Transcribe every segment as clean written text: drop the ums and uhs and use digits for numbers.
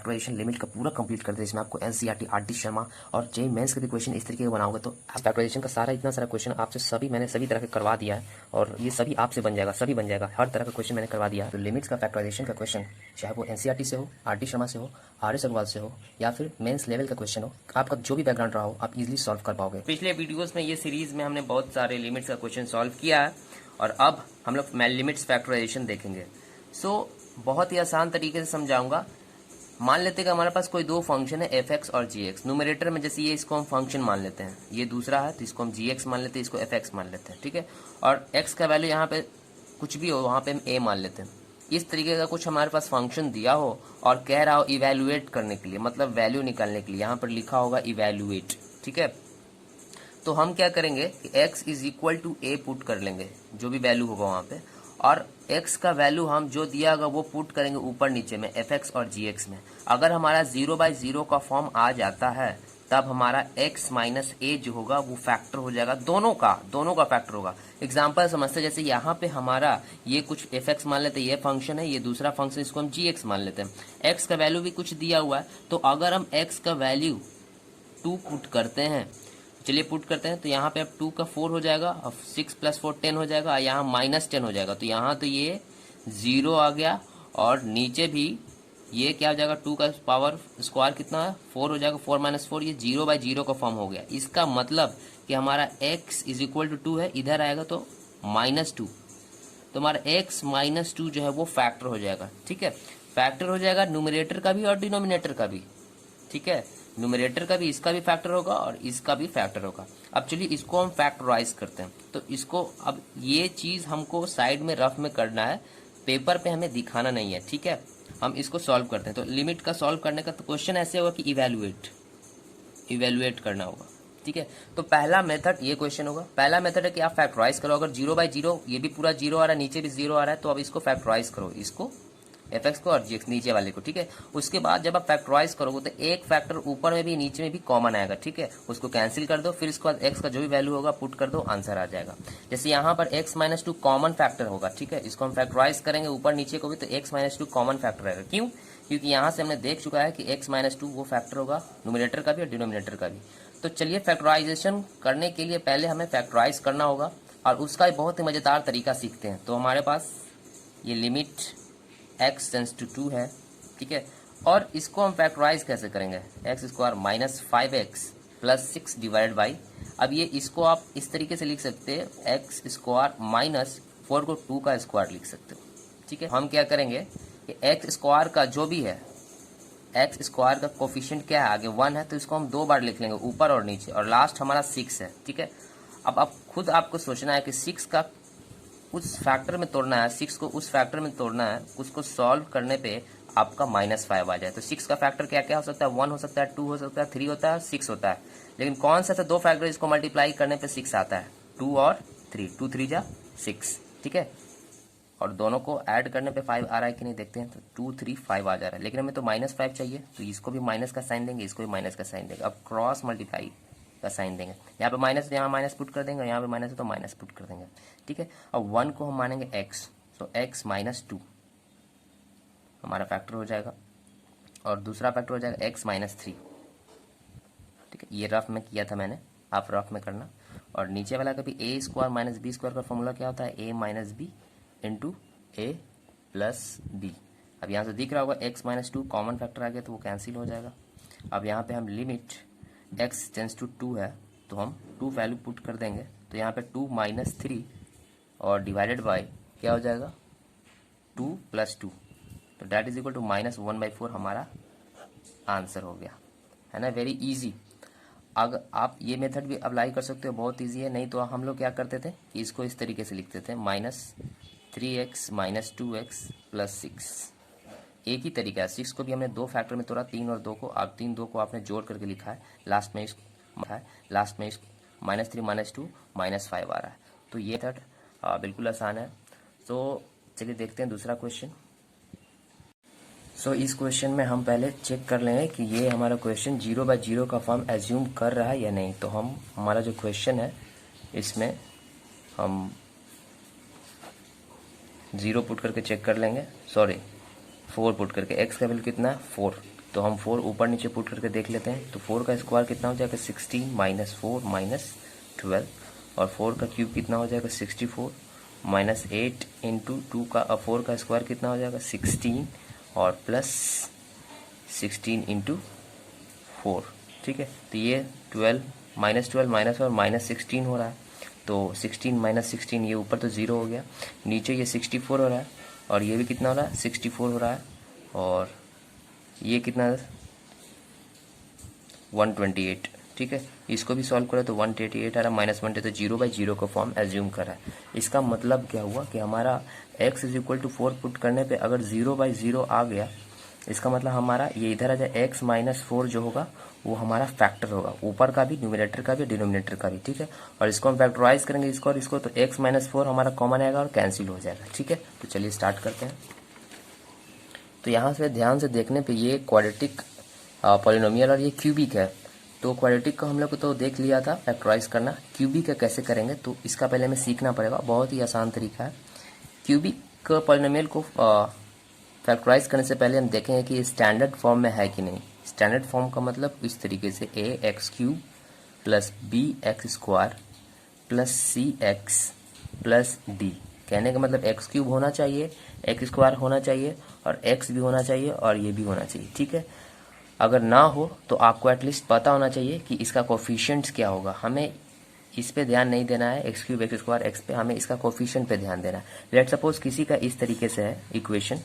Factorisation limit का पूरा complete करते हैं, जिसमें आपको एनसीईआरटी, आरडी शर्मा और जेईई मेंस के भी क्वेश्चन इस तरीके के बनाओगे तो फैक्टराइजेशन का सारा इतना सारा क्वेश्चन आपसे मैंने सभी तरह के करवा दिया है और ये सभी आपसे बन जाएगा, सभी बन जाएगा, हर तरह का क्वेश्चन मैंने करवा दिया है। तो लिमिट्स का फैक्टराइजेशन का क्वेश्चन चाहे वो एनसीईआरटी से हो, आरडी शर्मा से हो, आर.एस. अग्रवाल से हो या फिर मेंस लेवल का क्वेश्चन हो, आपका जो भी बैकग्राउंड रहा हो आप इजिली सॉल्व कर पाओगे। पिछले वीडियोस में ये सीरीज में हमने बहुत सारे लिमिट्स का क्वेश्चन सॉल्व किया है और अब हम लोग लिमिट्स फैक्टराइजेशन देखेंगे। बहुत ही आसान तरीके से समझाऊंगा। मान लेते हैं कि हमारे पास कोई दो फंक्शन है एफ एक्स और जी एक्स। न्यूमरेटर में जैसे ये इसको हम फंक्शन मान लेते हैं, ये दूसरा है तो इसको हम जी एक्स मान लेते हैं, इसको एफ एक्स मान लेते हैं, ठीक है। और एक्स का वैल्यू यहाँ पे कुछ भी हो वहाँ पे हम ए मान लेते हैं। इस तरीके का कुछ हमारे पास फंक्शन दिया हो और कह रहा हो इवेल्युएट करने के लिए, मतलब वैल्यू निकालने के लिए, यहाँ पर लिखा होगा इवेल्युएट, ठीक है। तो हम क्या करेंगे कि x is equal to A put कर लेंगे, जो भी वैल्यू होगा वहाँ पे, और x का वैल्यू हम जो दिया होगा वो पुट करेंगे ऊपर नीचे में fx और gx में। अगर हमारा 0/0 का फॉर्म आ जाता है तब हमारा x माइनस ए जो होगा वो फैक्टर हो जाएगा, दोनों का फैक्टर होगा। एग्जाम्पल समझते, जैसे यहाँ पे हमारा ये कुछ fx मान लेते हैं, ये फंक्शन है, ये दूसरा फंक्शन, इसको हम gx मान लेते हैं। x का वैल्यू भी कुछ दिया हुआ है, तो अगर हम x का वैल्यू 2 पुट करते हैं, चलिए पुट करते हैं, तो यहाँ पे अब 2 का 4 हो जाएगा और 6 + 4 10 हो जाएगा, यहाँ -10 हो जाएगा। तो यहाँ तो ये 0 आ गया और नीचे भी ये क्या हो जाएगा, 2 का पावर स्क्वायर कितना है 4 हो जाएगा, 4 - 4 ये 0/0 का फॉर्म हो गया। इसका मतलब कि हमारा x इज इक्वल टू 2 है, इधर आएगा तो -2, तो हमारा x - 2 जो है वो फैक्टर हो जाएगा, ठीक है। फैक्टर हो जाएगा न्यूमरेटर का भी और डिनोमिनेटर का भी, ठीक है। न्यूमरेटर का भी, इसका भी फैक्टर होगा और इसका भी फैक्टर होगा। अब चलिए इसको हम फैक्टराइज करते हैं। तो इसको अब ये चीज हमको साइड में रफ में करना है, पेपर पे हमें दिखाना नहीं है, ठीक है। हम इसको सॉल्व करते हैं। तो लिमिट का सॉल्व करने का तो क्वेश्चन ऐसे होगा कि इवेल्युएट करना होगा, ठीक है। तो पहला मेथड ये क्वेश्चन होगा, पहला मेथड है कि आप फैक्टराइज करो। अगर 0/0 ये भी पूरा 0 आ रहा है, नीचे भी 0 आ रहा है, तो अब इसको फैक्टराइज करो, इसको एफ एक्स को और जी एक्स नीचे वाले को, ठीक है। उसके बाद जब आप फैक्टराइज करोगे तो एक फैक्टर ऊपर में भी नीचे में भी कॉमन आएगा, ठीक है। उसको कैंसिल कर दो, फिर इसके बाद एक्स का जो भी वैल्यू होगा पुट कर दो, आंसर आ जाएगा। जैसे यहाँ पर x - 2 कॉमन फैक्टर होगा, ठीक है। इसको हम फैक्टराइज करेंगे ऊपर नीचे को भी, तो x - 2 कॉमन फैक्टर रहेगा। क्यों? क्योंकि यहाँ से हमने देख चुका है कि x - 2 वो फैक्टर होगा न्यूमरेटर का भी और डिनोमिनेटर का भी। तो चलिए फैक्टराइजेशन करने के लिए पहले हमें फैक्टराइज करना होगा और उसका एक बहुत ही मजेदार तरीका सीखते हैं। तो हमारे पास ये लिमिट x टेंड्स टू 2 है, ठीक है। और इसको हम फैक्टराइज कैसे करेंगे, x² - 5x + 6 डिवाइडेड बाई, अब ये इसको आप इस तरीके से लिख सकते हैं, x² - 4 को 2 का स्क्वायर लिख सकते हो, ठीक है। हम क्या करेंगे कि x² का जो भी है, x² का कोफिशिएंट क्या है, आगे 1 है, तो इसको हम 2 बार लिख लेंगे, ऊपर और नीचे, और लास्ट हमारा 6 है, ठीक है। अब आप खुद आपको सोचना है कि 6 का उस फैक्टर में तोड़ना है, 6 को उस फैक्टर में तोड़ना है, उसको सॉल्व करने पे आपका -5 आ जाए। तो 6 का फैक्टर क्या क्या हो सकता है, 1 हो सकता है, 2 हो सकता है, 3 होता है, 6 होता है। लेकिन कौन सा दो फैक्टर इसको मल्टीप्लाई करने पे 6 आता है, 2 और 3, 2 3 जा 6, ठीक है। और दोनों को ऐड करने पे 5 आ रहा है कि नहीं देखते हैं, तो 2 3 5 आ जा रहा है, लेकिन हमें तो -5 चाहिए, तो इसको भी माइनस का साइन देंगे, इसको भी माइनस का साइन देंगे। अब क्रॉस मल्टीप्लाई का साइन देंगे, यहाँ पे माइनस, यहाँ माइनस पुट कर देंगे, यहाँ पे माइनस है तो माइनस पुट कर देंगे, ठीक है। अब 1 को हम मानेंगे x, तो x - 2 हमारा फैक्टर हो जाएगा और दूसरा फैक्टर हो जाएगा x - 3, ठीक है। ये रफ में किया था मैंने, आप रफ में करना। और नीचे वाला का भी a² - b² का फॉर्मूला क्या होता है, a - b into a + b। अब यहाँ से दिख रहा होगा x - 2 कॉमन फैक्टर आ गया तो वो कैंसिल हो जाएगा। अब यहाँ पे हम लिमिट x टेंड्स टू 2 है, तो हम 2 वैल्यू पुट कर देंगे, तो यहाँ पे 2 - 3 और डिवाइडेड बाय क्या हो जाएगा 2 + 2, तो डैट इज इक्वल टू -1/4 हमारा आंसर हो गया, है ना। Very easy. अगर आप ये मेथड भी अप्लाई कर सकते हो, बहुत इजी है। नहीं तो हम लोग क्या करते थे कि इसको इस तरीके से लिखते थे, -3x - 2x + 6। एक ही तरीका है, 6 को भी हमने 2 फैक्टर में तोड़ा, 3 और 2 को, अब 3 2 को आपने जोड़ करके लिखा है, लास्ट में इस -3 - 2 -5 आ रहा है। तो ये मेथड बिल्कुल आसान है। तो चलिए देखते हैं दूसरा क्वेश्चन। इस क्वेश्चन में हम पहले चेक कर लेंगे कि ये हमारा क्वेश्चन 0/0 का फॉर्म एज्यूम कर रहा है या नहीं। तो हमारा जो क्वेश्चन है इसमें हम 0 पुट करके चेक कर लेंगे, 4 पुट करके। x का वैल्यू कितना है 4, तो हम 4 ऊपर नीचे पुट करके देख लेते हैं। तो 4 का स्क्वायर कितना हो जाएगा 16 माइनस 4 माइनस 12, और 4 का क्यूब कितना हो जाएगा 64 माइनस 8 इंटू 2 का 4 का स्क्वायर कितना हो जाएगा 16 और प्लस 16 इंटू 4। ठीक है, तो ये 12 माइनस 12 माइनस और माइनस 16 हो रहा है। तो 16 माइनस 16 ये ऊपर तो 0 हो गया, नीचे ये 64 हो रहा है, और ये भी कितना हो रहा है 64 हो रहा है, और ये कितना 128। ठीक है, इसको भी सॉल्व करो तो 188 आ रहा, माइनस 1 तो 0/0 का फॉर्म एज्यूम कर रहा है। इसका मतलब क्या हुआ कि हमारा x is equal to 4 put करने पे अगर 0/0 आ गया, इसका मतलब हमारा ये इधर आ जाए x माइनस 4 जो होगा वो हमारा फैक्टर होगा, ऊपर का भी, न्यूमरेटर का भी, डिनोमिनेटर का भी। ठीक है, और इसको हम फैक्टराइज करेंगे इसको और इसको, तो x माइनस 4 हमारा कॉमन आएगा और कैंसिल हो जाएगा। ठीक है, तो चलिए स्टार्ट करते हैं। तो यहाँ से ध्यान से देखने पे ये क्वाड्रेटिक पॉलिनोमियल और ये क्यूबिक है। तो क्वाड्रेटिक को हम लोग तो देख लिया था फैक्टराइज करना, क्यूबिक का कैसे करेंगे तो इसका पहले हमें सीखना पड़ेगा। बहुत ही आसान तरीका है। क्यूबिक पॉलिनोमियल को फैक्टराइज करने से पहले हम देखेंगे कि स्टैंडर्ड फॉर्म में है कि नहीं। स्टैंडर्ड फॉर्म का मतलब इस तरीके से ax³ plus bx² plus cx plus d। कहने का मतलब x³ होना चाहिए, x² होना चाहिए, और x भी होना चाहिए, और ये भी होना चाहिए। ठीक है, अगर ना हो तो आपको एटलीस्ट पता होना चाहिए कि इसका कोफिशिएंट्स क्या होगा। हमें इस पे ध्यान नहीं देना है x³ x² x पे, हमें इसका कोफिशिएंट पे ध्यान देना है। लेट सपोज किसी का इस तरीके से है इक्वेशन,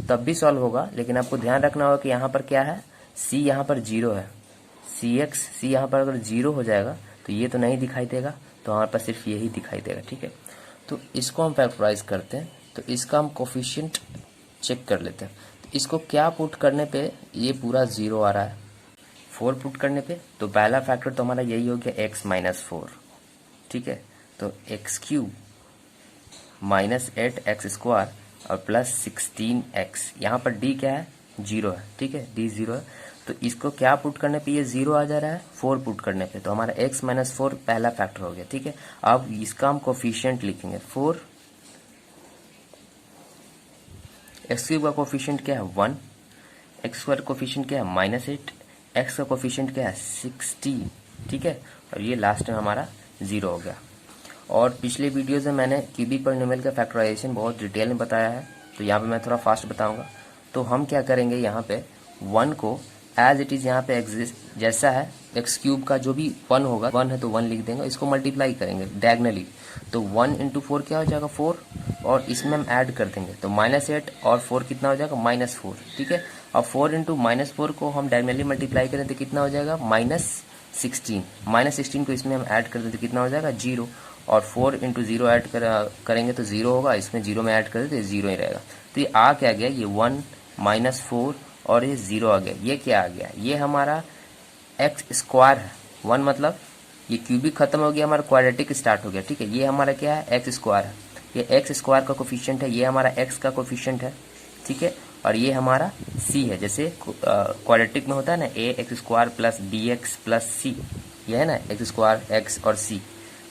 तब भी सॉल्व होगा, लेकिन आपको ध्यान रखना होगा कि यहाँ पर क्या है, c यहाँ पर 0 है, c यहाँ पर अगर 0 हो जाएगा तो ये तो नहीं दिखाई देगा, तो हमारे पास सिर्फ यही दिखाई देगा। ठीक है, तो इसको हम फैक्टराइज करते हैं, तो इसका हम कोफिशिएंट चेक कर लेते हैं। तो इसको क्या पुट करने पे ये पूरा 0 आ रहा है, 4 पुट करने पे, तो पहला फैक्टर तो हमारा यही हो गया x माइनस 4। ठीक है, तो x³ माइनस 8x² और प्लस 16x, यहाँ पर d क्या है 0 है। ठीक है, d 0 है, तो इसको क्या पुट करने पे ये 0 आ जा रहा है, 4 पुट करने पे, तो हमारा x माइनस 4 पहला फैक्टर हो गया। ठीक है, अब इसका हम कोफिशिएंट लिखेंगे 4, x³ का कोफिशिएंट क्या है 1, x² का कोफिशिएंट क्या है माइनस 8, x का कोफिशिएंट क्या है 16। ठीक है, और ये लास्ट में हमारा 0 हो गया। और पिछले वीडियोज़ में मैंने क्यूबिक पॉलिनोमियल का फैक्टराइजेशन बहुत डिटेल में बताया है, तो यहाँ पे मैं थोड़ा फास्ट बताऊंगा। तो हम क्या करेंगे, यहाँ पे 1 को एज इट इज़ यहाँ पे एग्जिस्ट जैसा है, x³ का जो भी 1 होगा, 1 है तो 1 लिख देंगे, इसको मल्टीप्लाई करेंगे डायगनली, तो 1 इंटू 4 क्या हो जाएगा 4, और इसमें हम ऐड कर देंगे, तो माइनस 8 और 4 कितना हो जाएगा माइनस 4। ठीक है, अब 4 इंटू माइनस 4 को हम डायगनली मल्टीप्लाई करें तो कितना हो जाएगा माइनस 16, माइनस 16 को इसमें हम ऐड कर दें तो कितना हो जाएगा 0, और 4 इंटू 0 ऐड करेंगे तो 0 होगा, इसमें 0 में ऐड कर दे तो 0 ही रहेगा। तो ये आ क्या गया, ये 1 माइनस 4 और ये 0 आ गया। ये क्या आ गया, ये हमारा x² है। 1 मतलब ये क्यूबिक खत्म हो गया, हमारा क्वाड्रेटिक स्टार्ट हो गया। ठीक है, ये हमारा क्या है x² है, ये x² का कोफिशिएंट है, ये हमारा x का कोफिशिएंट है। ठीक है, और ये हमारा c है, जैसे क्वाड्रेटिक में होता है ना ax² plus bx plus c, ये है ना x² x और c।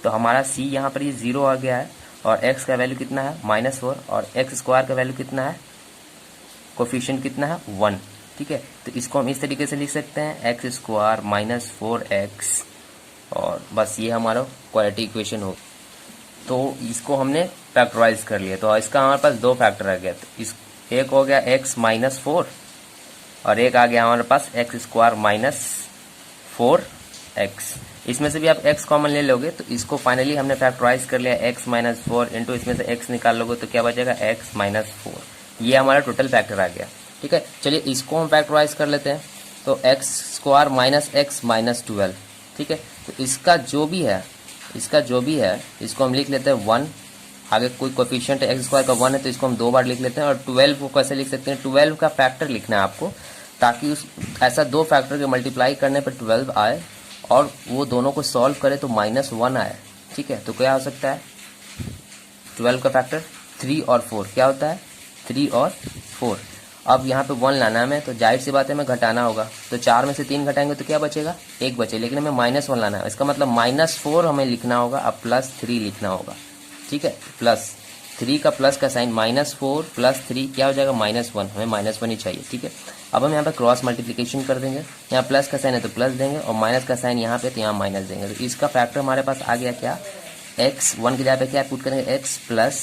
तो हमारा c यहाँ पर ये 0 आ गया है, और x का वैल्यू कितना है -4, और x² का वैल्यू कितना है, कोफिशिएंट कितना है 1। ठीक है, तो इसको हम इस तरीके से लिख सकते हैं x² माइनस 4x, और बस ये हमारा क्वाड्रेटिक इक्वेशन हो। तो इसको हमने फैक्टराइज कर लिया, तो इसका हमारे पास 2 फैक्टर आ गया। तो इस एक हो गया x माइनस 4, और एक आ गया हमारे पास x² माइनस 4x। इसमें से भी आप x कॉमन ले लोगे, तो इसको फाइनली हमने फैक्टराइज कर लिया, x माइनस 4 इंटू इसमें से x निकाल लोगे तो क्या बचेगा x माइनस 4। ये हमारा टोटल फैक्टर आ गया। ठीक है, चलिए इसको हम फैक्टराइज कर लेते हैं। तो x² माइनस x माइनस 12। ठीक है, तो इसका जो भी है इसको हम लिख लेते हैं 1, आगे कोई कोफिशिएंट x² का 1 है तो इसको हम 2 बार लिख लेते हैं। और 12 को कैसे लिख सकते हैं, 12 का फैक्टर लिखना है आपको, ताकि उस ऐसा 2 फैक्टर के मल्टीप्लाई करने पर 12 आए, और वो दोनों को सॉल्व करे तो -1 आए। ठीक है, तो क्या हो सकता है 12 का फैक्टर 3 और 4, क्या होता है 3 और 4। अब यहाँ पे 1 लाना है हमें, तो जाहिर सी बात है हमें घटाना होगा, तो 4 में से 3 घटाएंगे तो क्या बचेगा 1 बचे, लेकिन हमें -1 लाना है, इसका मतलब -4 हमें लिखना होगा, अब +3 लिखना होगा। ठीक है, +3 3 का प्लस का साइन -4 + 3 क्या हो जाएगा -1, हमें -1 ही चाहिए, ठीक है। अब हम यहाँ पे क्रॉस मल्टीप्लिकेशन कर देंगे, यहाँ प्लस का साइन है तो प्लस देंगे और माइनस का साइन यहाँ पे तो यहाँ माइनस देंगे। तो इसका फैक्टर हमारे पास आ गया क्या, x 1 की जगह पे क्या पुट करेंगे x +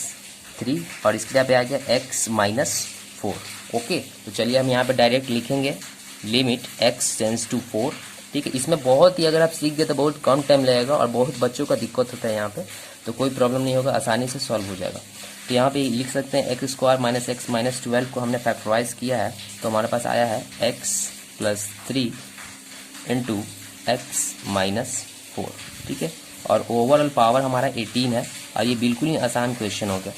3 और इसकी जगह पे आ गया x - 4। ओके, तो चलिए हम यहाँ पे डायरेक्ट लिखेंगे लिमिट x टेंड्स टू 4, ठीक है। इसमें बहुत ही अगर आप सीख गए तो बहुत कम टाइम लगेगा और बहुत बच्चों का दिक्कत होता है यहाँ पे, तो कोई प्रॉब्लम नहीं होगा, आसानी से सॉल्व हो जाएगा। तो यहाँ पे लिख सकते हैं x² - x - 12 को हमने फैक्टराइज किया है तो हमारे पास आया है x + 3 × x - 4, ठीक है। और ओवरऑल पावर हमारा 18 है और ये बिल्कुल ही आसान क्वेश्चन हो गया।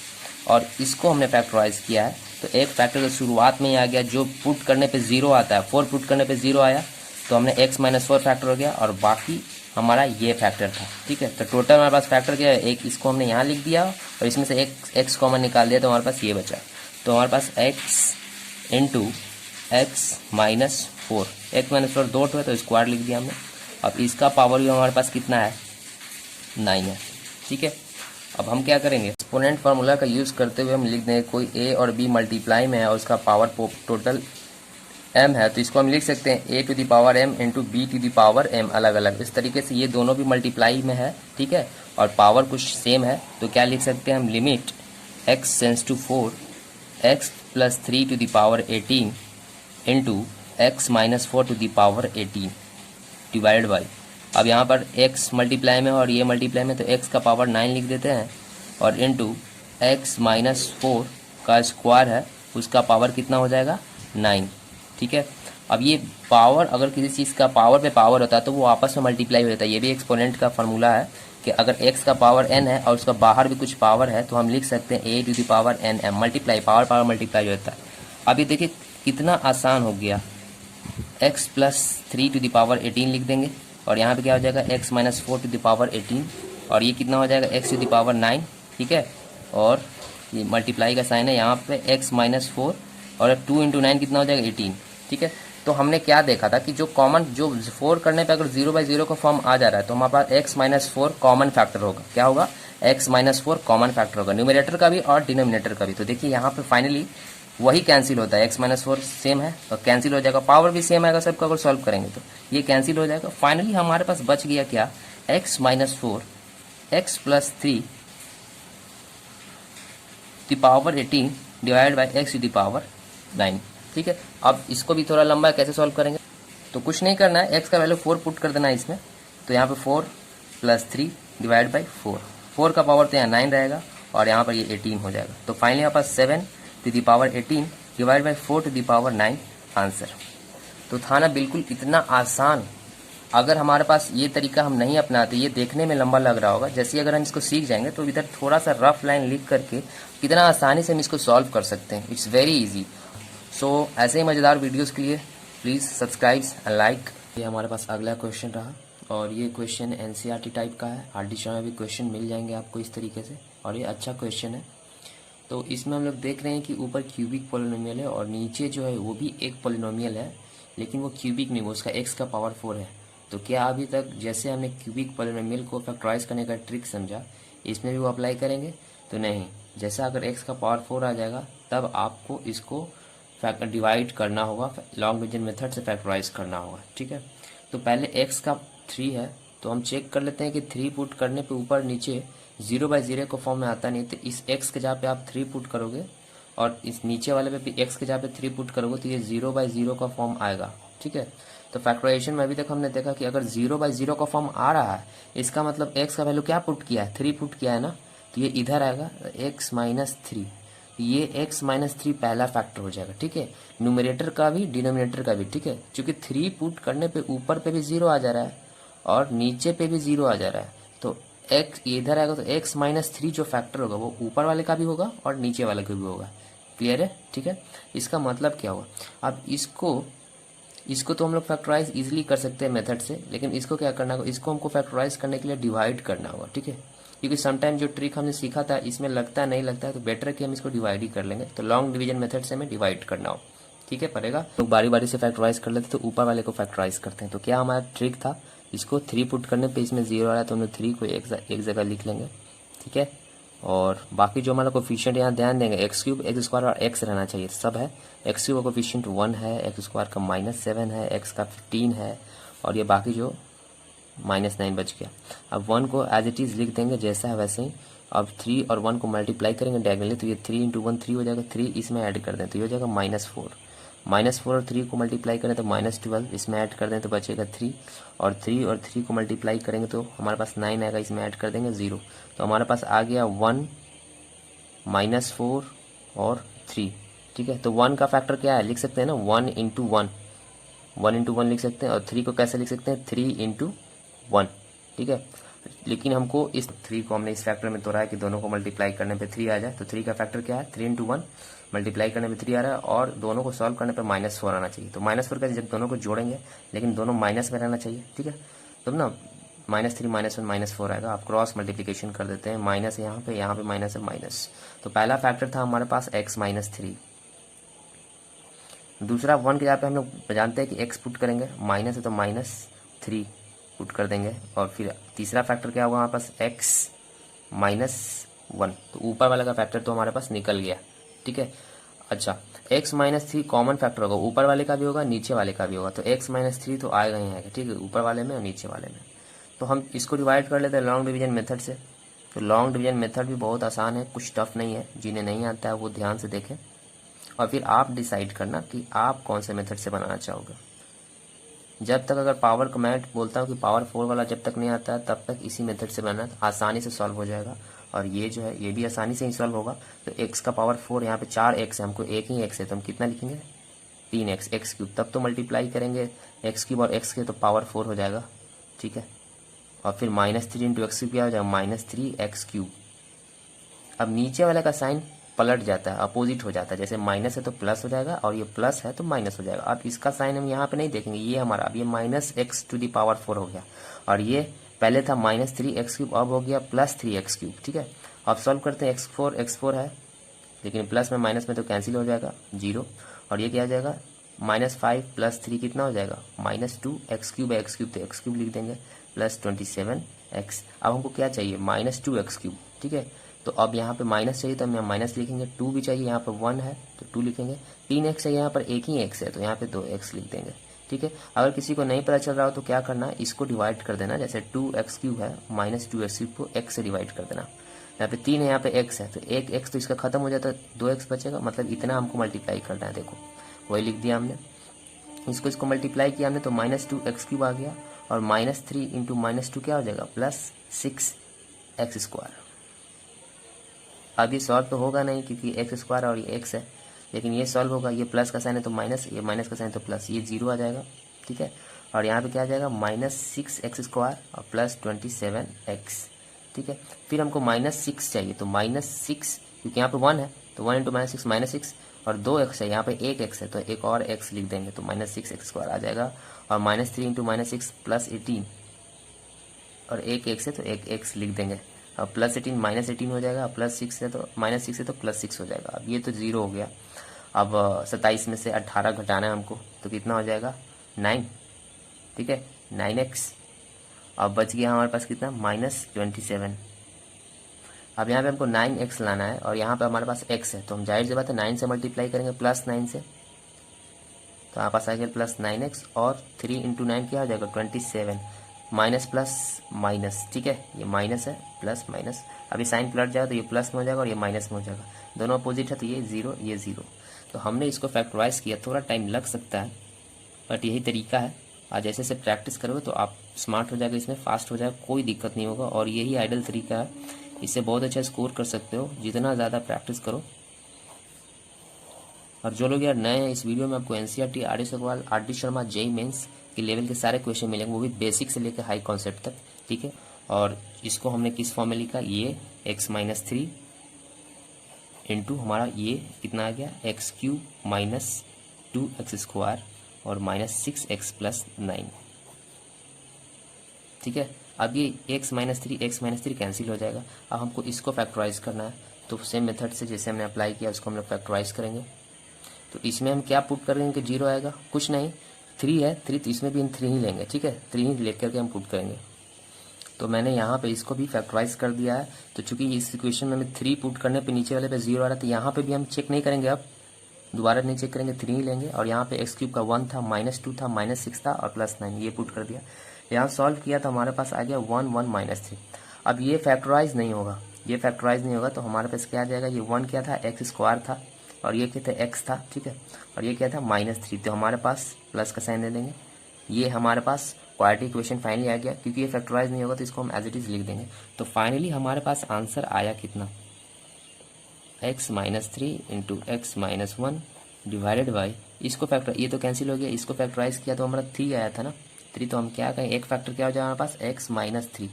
और इसको हमने फैक्टराइज किया है तो एक फैक्टर शुरुआत में ही आ गया, जो पुट करने पे 0 आता है, 4 पुट करने पे 0 आया तो हमने x - 4 फैक्टर हो गया और बाकी हमारा ये फैक्टर था, ठीक है। तो टोटल हमारे पास फैक्टर क्या है, एक इसको हमने यहाँ लिख दिया और इसमें से एक x कॉमन निकाल दिया तो हमारे पास ये बचा। तो हमारे पास x × x - 4, x - 4 2 है तो स्क्वायर लिख दिया हमने। अब इसका पावर भी हमारे पास कितना है, 9 है, ठीक है। अब हम क्या करेंगे, एक्सपोनेंट फार्मूला का यूज़ करते हुए हम लिख देंगे कोई a और b मल्टीप्लाई में है और उसका पावर टोटल m है, तो इसको हम लिख सकते हैं a to the power m × b to the power m, अलग अलग इस तरीके से। ये दोनों भी मल्टीप्लाई में है, ठीक है, और पावर कुछ सेम है तो क्या लिख सकते हैं हम, limit x tends to 4 x + 3 to the power 18 × x - 4 to the power 18 divide by, अब यहाँ पर x मल्टीप्लाई में और ये मल्टीप्लाई में तो x का पावर 9 लिख देते हैं और इनटू x - 4 का स्क्वायर है, उसका पावर कितना हो जाएगा, 9, ठीक है। अब ये पावर अगर किसी चीज़ का पावर पे पावर होता है तो वो आपस में मल्टीप्लाई हो जाता है। ये भी एक्सपोनेंट का फार्मूला है कि अगर x का पावर n है और उसका बाहर भी कुछ पावर है तो हम लिख सकते हैं a to the power nm, multiply power multiply हो जाता है। अब ये देखिए कितना आसान हो गया, x + 3 टू द पावर 18 लिख देंगे और यहाँ पे क्या हो जाएगा x - 4 टू द पावर 18 और ये कितना हो जाएगा x टू द पावर 9, ठीक है। और ये मल्टीप्लाई का साइन है यहाँ पे x - 4 और 2 × 9 कितना हो जाएगा, 18, ठीक है। तो हमने क्या देखा था कि जो कॉमन, जो 4 करने पे अगर 0/0 का फॉर्म आ जा रहा है तो हमारे पास x - 4 कॉमन फैक्टर होगा। क्या होगा, x - 4 कॉमन फैक्टर होगा, न्यूमरेटर का भी और डिनोमिनेटर का भी। तो देखिए यहाँ पे फाइनली वही कैंसिल होता है, x - 4 सेम है और कैंसिल हो जाएगा, पावर भी सेम आएगा सबका अगर सॉल्व करेंगे तो ये कैंसिल हो जाएगा। फाइनली हमारे पास बच गया क्या, x - 4 x + 3 the power 18 divide by x to the power 9, ठीक है। अब इसको भी थोड़ा लंबा कैसे सॉल्व करेंगे, तो कुछ नहीं करना है, x का वैल्यू 4 पुट कर देना है इसमें, तो यहाँ पे 4 + 3 डिवाइड बाई 4 का पावर तो यहाँ 9 रहेगा और यहाँ पर ये 18 हो जाएगा। तो फाइनली यहाँ पास 7 to the power 18 divide by 4 to the power 9 answer. तो था ना बिल्कुल इतना आसान। अगर हमारे पास ये तरीका हम नहीं अपनाते, ये देखने में लंबा लग रहा होगा, जैसे अगर हम इसको सीख जाएंगे तो इधर थोड़ा सा रफ लाइन लिख करके कितना आसानी से हम इसको सॉल्व कर सकते हैं। It's very easy. सो ऐसे ही मज़ेदार वीडियोस के लिए प्लीज़ सब्सक्राइब एंड लाइक। ये हमारे पास अगला क्वेश्चन रहा और ये क्वेश्चन एनसीईआरटी टाइप का है, आरडीशा में भी क्वेश्चन मिल जाएंगे आपको इस तरीके से और ये अच्छा क्वेश्चन है। तो इसमें हम लोग देख रहे हैं कि ऊपर क्यूबिक पॉलिनोमियल है और नीचे जो है वो भी एक पॉलिनोमियल है, लेकिन वो क्यूबिक नहीं, वो उसका x का पावर 4 है। तो क्या अभी तक जैसे हमने क्यूबिक पॉलिनोमियल को फैक्टराइज करने का ट्रिक समझा, इसमें भी वो अप्लाई करेंगे तो नहीं। जैसा अगर x का पावर 4 आ जाएगा तब आपको इसको डिवाइड करना होगा, लॉन्ग डिवीजन मेथड से फैक्टराइज करना होगा, ठीक है। तो पहले x का 3 है तो हम चेक कर लेते हैं कि 3 पुट करने पे ऊपर नीचे 0/0 को फॉर्म में आता नहीं, तो इस x के जगह पे आप 3 पुट करोगे और इस नीचे वाले पे भी x के जगह पे 3 पुट करोगे तो ये 0/0 का फॉर्म आएगा, ठीक है। तो फैक्टराइजेशन में अभी तक हमने देखा कि अगर 0/0 का फॉर्म आ रहा है इसका मतलब x का वैल्यू क्या पुट किया है, 3 पुट किया है ना, तो ये इधर आएगा x - 3, ये x - 3 पहला फैक्टर हो जाएगा, ठीक है। न्यूमरेटर का भी डिनोमिनेटर का भी, ठीक है, क्योंकि 3 पुट करने पे ऊपर पे भी 0 आ जा रहा है और नीचे पे भी 0 आ जा रहा है, तो x इधर आएगा तो x - 3 जो फैक्टर होगा वो ऊपर वाले का भी होगा और नीचे वाले का भी होगा। क्लियर है, ठीक है। इसका मतलब क्या हुआ, अब इसको तो हम लोग फैक्टराइज इजीली कर सकते हैं मेथड से, लेकिन इसको क्या करना होगा, इसको हमको फैक्टराइज करने के लिए डिवाइड करना होगा, ठीक है। क्योंकि समटाइम जो ट्रिक हमने सीखा था इसमें लगता नहीं लगता है, तो बेटर है कि हम इसको डिवाइड ही कर लेंगे। तो लॉन्ग डिवीजन मेथड से हमें डिवाइड करना हो, ठीक है, पड़ेगा। तो बारी बारी से फैक्टराइज कर लेते तो ऊपर वाले को फैक्टराइज करते हैं। तो क्या हमारा ट्रिक था, इसको 3 पुट करने पे इसमें 0 आ रहा है तो हम लोग 3 को एक जगह लिख लेंगे, ठीक है। और बाकी जो हमारा कोफिशिएंट यहाँ ध्यान देंगे, एक्स क्यूब एक्स स्क्वायर और एक्स रहना चाहिए, सब है। एक्स क्यूब का कोफिशिएंट 1 है, एक्स स्क्वायर का -7 है, एक्स का 15 है, और ये बाकी जो -9 बच गया। अब 1 को एज इट इज़ लिख देंगे जैसा है वैसे ही। अब 3 और 1 को मल्टीप्लाई करेंगे डायगोनली, तो ये 3 × 1 3 हो जाएगा, 3 इसमें ऐड कर दें तो ये हो जाएगा -4। -4 और 3 को मल्टीप्लाई करें तो -12, इसमें ऐड कर दें तो बचेगा 3, और 3 को मल्टीप्लाई करेंगे तो हमारे पास 9 आएगा, इसमें ऐड कर देंगे 0। तो हमारे पास आ गया 1 -4 और 3। ठीक है, तो 1 का फैक्टर क्या है लिख सकते हैं ना, 1 × 1, 1 × 1 लिख सकते हैं। और 3 को कैसे लिख सकते हैं, 3 × 1। ठीक है, लेकिन हमको इस 3 को हमने इस फैक्टर में तोड़ा है कि दोनों को मल्टीप्लाई करने पे 3 आ जाए। तो 3 का फैक्टर क्या है, 3 × 1 मल्टीप्लाई करने पे 3 आ रहा है, और दोनों को सॉल्व करने पे -4 आना चाहिए। तो -4 का जब दोनों को जोड़ेंगे, लेकिन दोनों माइनस में रहना चाहिए। ठीक है, तब ना -3 -1 -4 आएगा। आप क्रॉस मल्टीप्लिकेशन कर देते हैं, माइनस यहाँ पे माइनस है माइनस। तो पहला फैक्टर था हमारे पास x -3। दूसरा 1 के जगह पे हम लोग जानते हैं कि x पुट करेंगे, माइनस है तो -3 पुट कर देंगे। और फिर तीसरा फैक्टर क्या होगा हमारे पास, x -1। तो ऊपर वाला का फैक्टर तो हमारे पास निकल गया। ठीक है, अच्छा x -3 कॉमन फैक्टर होगा, ऊपर वाले का भी होगा नीचे वाले का भी होगा। तो x -3 तो आएगा ही आएगा। ठीक है, ऊपर वाले में और नीचे वाले में। तो हम इसको डिवाइड कर लेते हैं लॉन्ग डिवीजन मेथड से। तो लॉन्ग डिवीजन मेथड भी बहुत आसान है, कुछ टफ नहीं है। जिन्हें नहीं आता है वो ध्यान से देखें, और फिर आप डिसाइड करना कि आप कौन से मेथड से बनाना चाहोगे। जब तक अगर पावर को मैं बोलता हूँ कि पावर 4 वाला जब तक नहीं आता है तब तक इसी मेथड से बनाना, आसानी से सॉल्व हो जाएगा। और ये जो है ये भी आसानी से ही सॉल्व होगा। तो x का पावर 4, यहाँ पे 4x है, हमको एक ही x है, तो हम कितना लिखेंगे, 3x, x क्यूब। तब तो मल्टीप्लाई करेंगे x क्यूब और x के, तो पावर 4 हो जाएगा। ठीक है, और फिर -3 × x क्यूब क्या हो जाएगा, -3x क्यूब। अब नीचे वाले का साइन पलट जाता है, अपोजिट हो जाता है। जैसे माइनस है तो प्लस हो जाएगा, और ये प्लस है तो माइनस हो जाएगा। अब इसका साइन हम यहाँ पे नहीं देखेंगे, ये हमारा अब ये -x⁴ हो गया, और ये पहले था -3x क्यूब, अब हो गया +3x क्यूब। ठीक है, अब सॉल्व करते हैं, x4 है, लेकिन प्लस में माइनस में तो कैंसिल हो जाएगा 0, और ये क्या हो जाएगा, -5 + 3 कितना हो जाएगा, -2x क्यूब है, x क्यूब तो x क्यूब लिख देंगे, +27x। अब हमको क्या चाहिए, -2x क्यूब। ठीक है, तो अब यहाँ पे माइनस चाहिए तो हम यहाँ माइनस लिखेंगे, 2 भी चाहिए, यहाँ पर 1 है तो 2 लिखेंगे, 3x है, यहाँ पर एक ही x है तो यहाँ पे 2x लिख देंगे। ठीक है, अगर किसी को नहीं पता चल रहा हो तो क्या करना है, इसको डिवाइड कर देना। जैसे 2x क्यूब है, -2x क्यूब को x से डिवाइड कर देना। यहाँ पे 3 है, यहाँ पे x है, तो एक x तो इसका खत्म हो जाता है, 2x बचेगा। मतलब इतना हमको मल्टीप्लाई करना है। देखो वही लिख दिया हमने, इसको मल्टीप्लाई किया हमने, तो -2x क्यूब आ गया, और -3 × -2 क्या हो जाएगा, +6x²। अब ये सॉल्व तो होगा नहीं क्योंकि x² और ये x है, लेकिन ये सॉल्व होगा। ये प्लस का साइन है तो माइनस, ये माइनस का साइन तो प्लस, ये 0 आ जाएगा। ठीक है, और यहाँ पे क्या आ जाएगा, -6x² और +27x। ठीक है, फिर हमको -6 चाहिए, तो -6 क्योंकि यहाँ पे 1 है तो 1 × -6 -6, और 2x है, यहाँ पे एक x है तो एक और x लिख देंगे, तो -6x² आ जाएगा। और -3 × -6 +18, और एक x है तो एक x लिख देंगे। अब +18 -18 हो जाएगा, +6 है तो -6 है तो +6 हो जाएगा। अब ये तो 0 हो गया। अब 27 में से 18 घटाना है हमको, तो कितना हो जाएगा, 9। ठीक है, 9x। अब बच गया हमारे पास कितना, -27। अब यहाँ पे हमको 9x लाना है, और यहाँ पे हमारे पास x है, तो हम जाहिर सी बात है 9 से मल्टीप्लाई करेंगे, +9 से, तो यहाँ पास आ गया +9x, और 3 × 9 क्या हो जाएगा, 27, माइनस प्लस माइनस। ठीक है, ये माइनस है, प्लस माइनस। अभी साइन पलट जाएगा तो ये प्लस में हो जाएगा और ये माइनस में हो जाएगा, दोनों अपोजिट है तो ये 0 ये 0। तो हमने इसको फैक्टराइज किया, थोड़ा टाइम लग सकता है बट यही तरीका है। आज जैसे से प्रैक्टिस करोगे तो आप स्मार्ट हो जाएगा, इसमें फास्ट हो जाएगा, कोई दिक्कत नहीं होगा। और यही आइडल तरीका है, इससे बहुत अच्छा स्कोर कर सकते हो जितना ज़्यादा प्रैक्टिस करो। और जो लोग यार नए हैं, इस वीडियो में आपको NCERT, RD Agarwal, RD Sharma, JEE mains के लेवल के सारे क्वेश्चन मिलेंगे, वो भी बेसिक से लेकर हाई कॉन्सेप्ट तक। ठीक है, और इसको हमने किस फॉर्म में लिखा, ये x-3 इंटू हमारा ये कितना आ गया, x³ -2x² और -6x + 9। ठीक है, अब ये x-3 कैंसिल हो जाएगा। अब हमको इसको फैक्टराइज करना है, तो सेम मेथड से जैसे हमने अप्लाई किया उसको हम लोग फैक्टराइज करेंगे। तो इसमें हम क्या पुट करेंगे कि 0 आएगा, कुछ नहीं, 3 है, 3 तो इसमें भी हम 3 ही लेंगे। ठीक है, 3 ही लेकर के हम पुट करेंगे। तो मैंने यहाँ पे इसको भी फैक्टराइज कर दिया है। तो चूंकि इस इक्वेशन में हमें 3 पुट करने पे नीचे वाले पे 0 आ रहा है, तो यहाँ पे भी हम चेक नहीं करेंगे, अब दोबारा नहीं चेक करेंगे, 3 ही लेंगे। और यहाँ पे एक्स क्यूब का 1 था, -2 था, -6 था और +9, ये पुट कर दिया। यहाँ सॉल्व किया तो हमारे पास आ गया 1 1 -3। अब ये फैक्टराइज नहीं होगा, ये फैक्टराइज नहीं होगा, तो हमारे पास क्या आ जाएगा, ये 1 क्या था, x² था, और ये क्या था, x था, ठीक है, और ये क्या था, -3, तो हमारे पास प्लस का साइन दे देंगे। ये हमारे पास क्वाड्रेटिक इक्वेशन फाइनली आ गया। क्योंकि ये फैक्टराइज नहीं होगा तो इसको हम एज इट इज लिख देंगे। तो फाइनली हमारे पास आंसर आया कितना, x - 3 into x - 1 divided by, इसको फैक्टर, ये तो कैंसिल हो गया, इसको फैक्टराइज किया तो हमारा 3 आया था ना, 3, तो हम क्या कहें, एक फैक्टर क्या हो जाएगा हमारे पास, x - 3,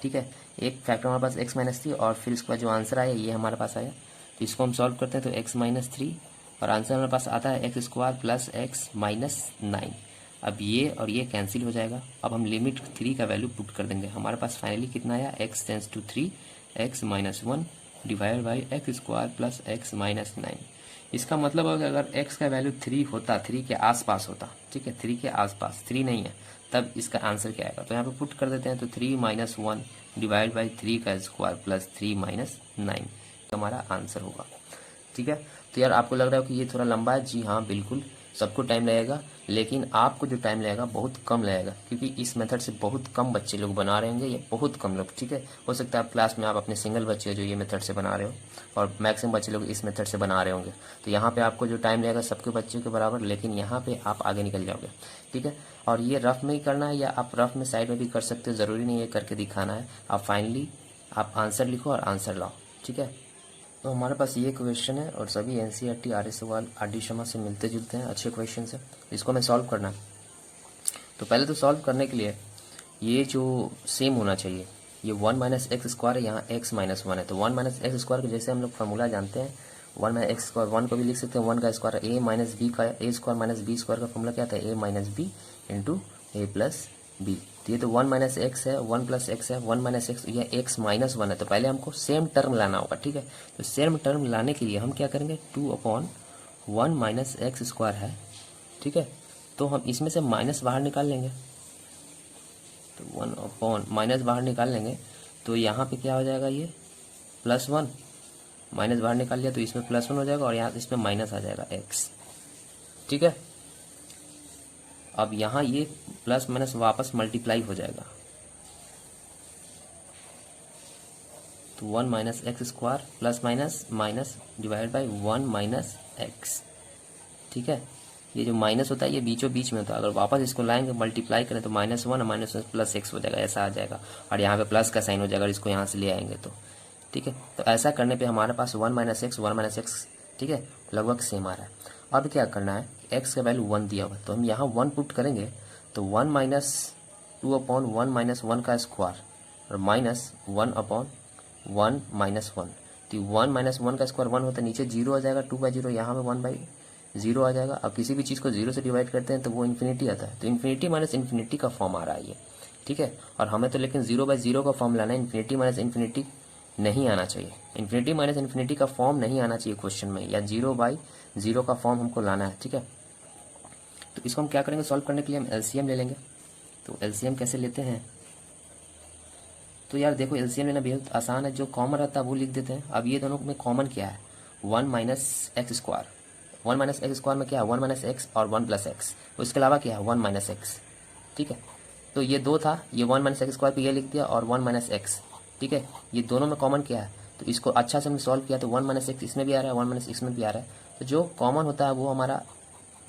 ठीक है, एक फैक्टर हमारे पास x - 3, और फिर इसके बाद जो आंसर आया ये हमारे पास आया। तो इसको हम सॉल्व करते हैं, तो x - 3 और आंसर हमारे पास आता है x² + x - 9। अब ये और ये कैंसिल हो जाएगा। अब हम लिमिट 3 का वैल्यू पुट कर देंगे, हमारे पास फाइनली कितना आया, x tends to 3 x - 1 divide by x² + x - 9। इसका मतलब है कि अगर x का वैल्यू 3 होता, 3 के आसपास होता, ठीक है, 3 के आसपास, 3 नहीं है, तब इसका आंसर क्या आएगा। तो यहाँ पे पुट कर देते हैं, तो 3 - 1 डिवाइड बाई 3 का स्क्वायर प्लस 3 - 9 तो हमारा आंसर होगा, ठीक है। तो यार आपको लग रहा है कि ये थोड़ा लंबा है, जी हाँ बिल्कुल, सबको टाइम लगेगा, लेकिन आपको जो टाइम लगेगा बहुत कम लगेगा, क्योंकि इस मेथड से बहुत कम बच्चे लोग बना रहे होंगे, ये बहुत कम लोग, ठीक है। हो सकता है आप क्लास में आप अपने सिंगल बच्चे जो ये मेथड से बना रहे हो, और मैक्सिमम बच्चे लोग इस मेथड से बना रहे होंगे। तो यहाँ पे आपको जो टाइम लगेगा सबके बच्चों के बराबर, लेकिन यहाँ पे आप आगे निकल जाओगे, ठीक है। और ये रफ में ही करना है, या आप रफ में साइड में भी कर सकते हो, ज़रूरी नहीं है करके दिखाना है। आप फाइनली आप आंसर लिखो और आंसर लाओ, ठीक है। तो हमारे पास ये क्वेश्चन है, और सभी NCERT आर्य सवाल RD शर्मा से मिलते जुलते हैं, अच्छे क्वेश्चन है, इसको हमें सॉल्व करना है। तो पहले तो सॉल्व करने के लिए ये जो सेम होना चाहिए, ये 1 - x² है, यहाँ x - 1 है, तो 1 - x² के जैसे हम लोग फार्मूला जानते हैं, 1 - x², 1 को भी लिख सकते हैं 1 का स्क्वायर, a - b का, a² - b² का फॉर्मूला क्या था, a - b into a + b। तो ये तो 1 - x है, 1 + x है, 1 - x, यह x - 1 है, तो पहले हमको सेम टर्म लाना होगा, ठीक है। तो सेम टर्म लाने के लिए हम क्या करेंगे, 2/1 - x² है, ठीक है, तो हम इसमें से माइनस बाहर निकाल लेंगे, तो 1 माइनस बाहर निकाल लेंगे, तो यहाँ पे क्या हो जाएगा, ये +1 माइनस बाहर निकाल लिया तो इसमें +1 हो जाएगा, और यहाँ इसमें माइनस आ जाएगा x, ठीक है। अब यहाँ ये प्लस माइनस वापस मल्टीप्लाई हो जाएगा, तो 1 - x² plus minus minus divide by 1 - x, ठीक है। ये जो माइनस होता है ये बीचों बीच में होता है, अगर वापस इसको लाएंगे मल्टीप्लाई करें तो -1 और -1 + x हो जाएगा, ऐसा आ जाएगा, और यहाँ पे प्लस का साइन हो जाएगा, इसको यहाँ से ले आएंगे तो, ठीक है। तो ऐसा करने पे हमारे पास 1 - x 1 - x, ठीक है, लगभग सेम आ रहा है। अब क्या करना है, x का वैल्यू 1 दिया हुआ, तो हम यहाँ 1 पुट करेंगे, तो 1 - 2/1 - 1 का स्क्वायर और -1/1 - 1, तो 1 - 1 का स्क्वायर 1 होता है, नीचे 0 आ जाएगा, 2/0, यहाँ पे 1/0 आ जाएगा। अब किसी भी चीज़ को 0 से डिवाइड करते हैं तो वो इन्फिनिटी आता है, तो इन्फिनिटी माइनस इन्फिनिटी का फॉर्म आ रहा है ये, ठीक है। और हमें तो लेकिन 0/0 का फॉर्म लाना है, इन्फिनिटी माइनस इन्फिनिटी नहीं आना चाहिए, इन्फिनिटी माइनस इन्फिनिटी का फॉर्म नहीं आना चाहिए क्वेश्चन में, या 0/0 का फॉर्म हमको लाना है, ठीक है। तो इसको हम क्या करेंगे, सॉल्व करने के लिए हम LCM ले लेंगे। तो LCM कैसे लेते हैं, तो यार देखो LCM लेना बेहद आसान है, जो कॉमन रहता है वो लिख देते हैं। अब ये दोनों में कॉमन क्या है, 1 - x², 1 - x² में क्या है, 1 - x और 1 + x, उसके अलावा क्या है 1 - x, ठीक है। तो ये 2 था, ये 1 - x² पे ये लिख दिया, और 1 - x, ठीक है। ये दोनों में कॉमन क्या है, तो इसको अच्छा से हमने सॉल्व किया, तो 1 - x इसमें भी आ रहा है, 1 - x में भी आ रहा है, तो जो कॉमन होता है वो हमारा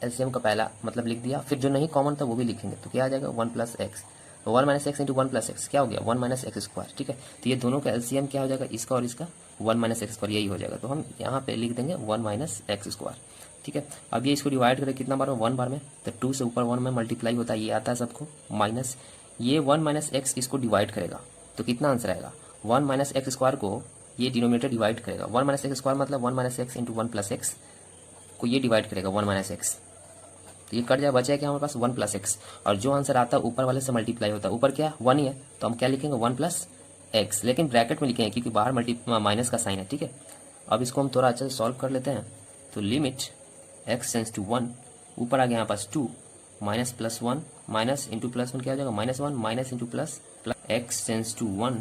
LCM का पहला मतलब लिख दिया, फिर जो नहीं कॉमन था वो भी लिखेंगे, तो क्या आ जाएगा 1 + x, तो 1 - x इंटू 1 + x क्या हो गया 1 - x², ठीक है। तो ये दोनों का LCM क्या हो जाएगा, इसका और इसका 1 - x², यही हो जाएगा, तो हम यहाँ पे लिख देंगे 1 - x², ठीक है। अब ये इसको डिवाइड करें कितना बार में, 1 बार में, तो 2 से ऊपर 1 में मल्टीप्लाई होता है, ये आता है सबको, माइनस ये 1 - x इसको डिवाइड करेगा, तो कितना आंसर आएगा, 1 - x² को ये डिनोमिनेटर डिवाइड करेगा, 1 - x² मतलब 1 - x इंटू 1 + x को ये डिवाइड करेगा 1 - x, तो ये कट जाए, बचा क्या हमारे पास 1 + x, और जो आंसर आता है ऊपर वाले से मल्टीप्लाई होता है, ऊपर क्या 1 ही है, तो हम क्या लिखेंगे 1 + x, लेकिन ब्रैकेट में लिखेंगे क्योंकि बाहर माइनस का साइन है, ठीक है। अब इसको हम थोड़ा अच्छे से सॉल्व कर लेते हैं, तो लिमिट x टेंड्स टू 1, ऊपर आ गया यहाँ पास 2 माइनस +1 माइनस इंटू +1 क्या हो जाएगा -1 minus into plus x tends to 1,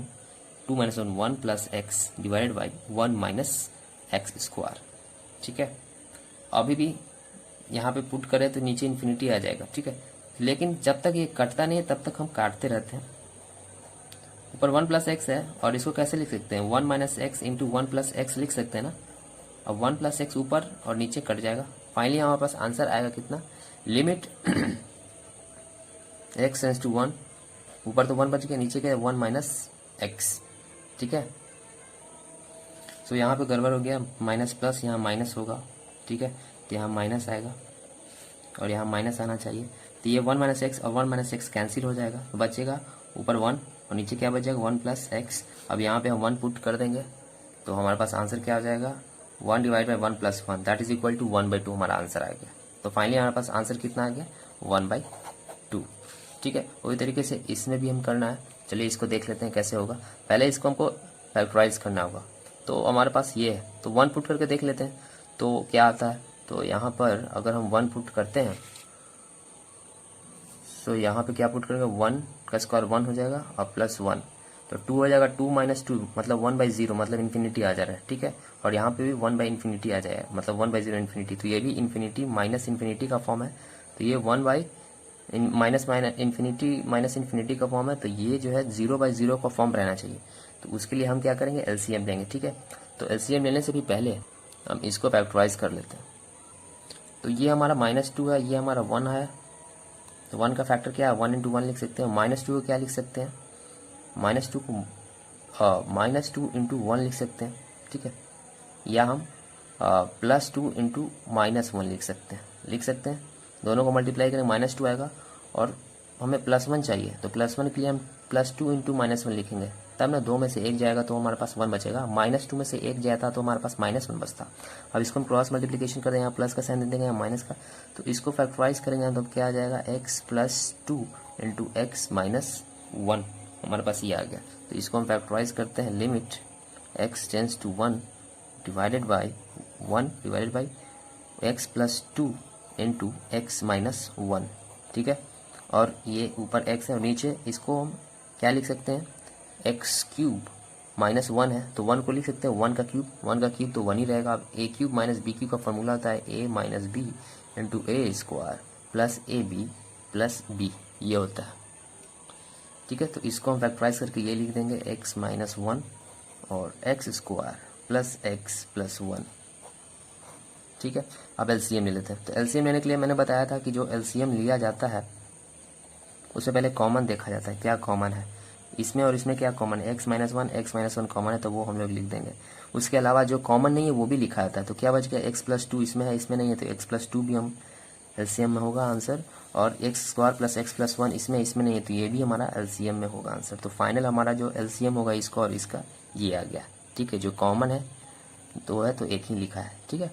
2 minus 1, 1 plus x divided by 1 minus x square. ठीक है, अभी भी यहाँ पे पुट करें तो नीचे इन्फिनिटी आ जाएगा। ठीक है, लेकिन जब तक ये कटता नहीं है तब तक हम काटते रहते हैं। ऊपर 1 प्लस एक्स है और इसको कैसे लिख सकते हैं, 1 minus x into 1 plus x लिख सकते हैं ना। अब 1 प्लस एक्स ऊपर और नीचे कट जाएगा। फाइनली हमारे पास आंसर आएगा कितना, लिमिट एक्स टेंस टू 1, ऊपर तो 1 बच गया, नीचे क्या 1 माइनस एक्स। ठीक है, तो यहाँ पे गड़बड़ हो गया, माइनस प्लस यहाँ माइनस होगा। ठीक है, तो यहाँ माइनस आएगा और यहाँ माइनस आना चाहिए। तो ये 1 माइनस एक्स और 1 माइनस एक्स कैंसिल हो जाएगा, तो बचेगा ऊपर 1 और नीचे क्या बचेगा 1 प्लस एक्स। अब यहाँ पे हम 1 पुट कर देंगे तो हमारे पास आंसर क्या आ जाएगा, 1 divide by 1 plus 1 that is equal to 1/2 हमारा आंसर आ गया। तो फाइनली हमारे पास आंसर कितना आ गया, 1/2। ठीक है, वही तरीके से इसमें भी हम करना है। चलिए इसको देख लेते हैं कैसे होगा। पहले इसको हमको फैक्टराइज करना होगा, तो हमारे पास ये है, तो 1 पुट करके देख लेते हैं तो क्या आता है। तो यहाँ पर अगर हम 1 पुट करते हैं तो यहाँ पे क्या पुट करेंगे, 1 का स्क्वायर 1 हो जाएगा और प्लस 1 तो 2 हो जाएगा, 2 माइनस 2 मतलब 1/0 मतलब इन्फिनिटी आ जा रहा है। ठीक है, और यहाँ पे भी 1/इन्फिनिटी आ जाएगा मतलब 1/0 इन्फिनिटी, तो ये भी इन्फिनिटी माइनस इन्फिनिटी का फॉर्म है। तो ये 1 माइनस इन्फिनिटी माइनस इन्फिनिटी का फॉर्म है, तो ये जो है 0/0 का फॉर्म रहना चाहिए। तो उसके लिए हम क्या करेंगे, एलसीएम लेंगे। ठीक है, तो एलसीएम लेने से भी पहले हम इसको फैक्टराइज कर लेते हैं। तो ये हमारा -2 है, ये हमारा 1 है, तो 1 का फैक्टर क्या है, 1 इंटू 1 लिख सकते हैं। -2 को क्या लिख सकते हैं, -2 को -2 इंटू 1 लिख सकते हैं। ठीक है, या हम +2 इंटू -1 लिख सकते हैं। दोनों को मल्टीप्लाई करें -2 आएगा और हमें +1 चाहिए, तो +1 के लिए हम +2 इंटू -1 लिखेंगे, तब ना 2 में से 1 जाएगा तो हमारे पास 1 बचेगा। -2 में से 1 जाता तो हमारे पास -1 बचता। अब इसको हम क्रॉस मल्टीप्लिकेशन कर देंगे, यहाँ प्लस का साइन दे देंगे, यहाँ माइनस का, तो इसको फैक्टराइज करेंगे तो क्या आ जाएगा, x + 2 इंटू x - 1 हमारे पास ये आ गया। तो इसको हम फैक्टराइज करते हैं, limit x tends to 1 divided by 1 divided by x + 2 into x - 1। ठीक है, और ये ऊपर x है और नीचे इसको हम क्या लिख सकते हैं, x³ -1 है तो 1 को लिख सकते हैं 1 का क्यूब, 1 का क्यूब तो 1 ही रहेगा। अब a³ - b³ का फॉर्मूला होता है a - b into a² plus ab plus b, ये होता है। ठीक है, तो इसको हम फैक्टराइज करके ये लिख देंगे x - 1 और x² प्लस x प्लस 1। ठीक है, अब एलसीएम ले लेते हैं। तो एलसीएम लेने के लिए मैंने बताया था कि जो एलसीएम लिया जाता है उससे पहले कॉमन देखा जाता है, क्या कॉमन है इसमें और इसमें, क्या कॉमन है, x - 1 कॉमन है तो वो हम लोग लिख देंगे। उसके अलावा जो कॉमन नहीं है वो भी लिखा जाता है। तो क्या बच गया, x + 2 इसमें है, इसमें नहीं है, तो x + 2 भी हम एलसीएम में होगा आंसर, और x² प्लस x + 1 इसमें नहीं है, तो ये भी हमारा एलसीएम में होगा आंसर। तो फाइनल हमारा जो एलसीएम होगा इसका और इसका ये आ गया। ठीक है, जो कॉमन है तो है तो एक ही लिखा है। ठीक है,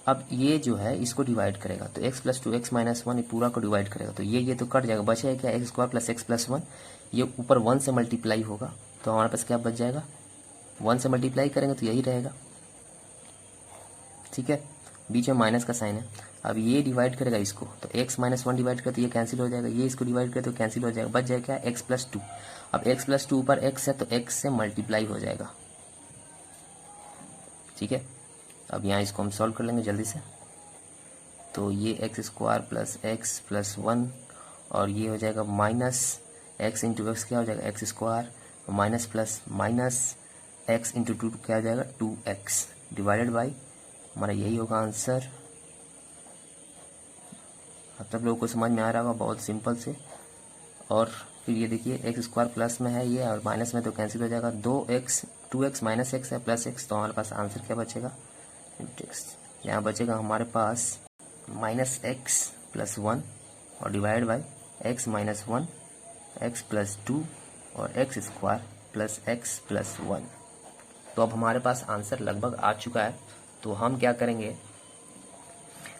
अब ये जो है इसको डिवाइड करेगा, तो x + 2 x - 1 ये पूरा को डिवाइड करेगा, तो ये तो कट जाएगा, बचेगा क्या, x² प्लस x + 1, ये ऊपर 1 से मल्टीप्लाई होगा तो हमारे पास क्या बच जाएगा, 1 से मल्टीप्लाई करेंगे तो यही रहेगा। ठीक है, बीच में माइनस का साइन है। अब ये डिवाइड करेगा इसको, तो x - 1 डिवाइड करे तो ये कैंसिल हो जाएगा, ये इसको डिवाइड करे तो कैंसिल हो जाएगा, बच जाएगा क्या, x + 2। अब x + 2 ऊपर x है तो x से मल्टीप्लाई हो जाएगा। ठीक है, अब यहाँ इसको हम सॉल्व कर लेंगे जल्दी से। तो ये x² प्लस x प्लस 1 और ये हो जाएगा -x इंटू एक्स क्या हो जाएगा, x² minus plus -x into 2 क्या हो जाएगा 2x डिवाइडेड बाई, हमारा यही होगा आंसर। अब तक लोगों को समझ में आ रहा होगा, बहुत सिंपल से। और फिर ये देखिए x² प्लस में है ये और माइनस में तो कैंसिल हो जाएगा, 2x -x है प्लस x, तो हमारे पास आंसर क्या बचेगा, यहाँ बचेगा हमारे पास -x + 1 और डिवाइड बाई x - 1 x + 2 और x² प्लस x प्लस 1। तो अब हमारे पास आंसर लगभग आ चुका है। तो हम क्या करेंगे,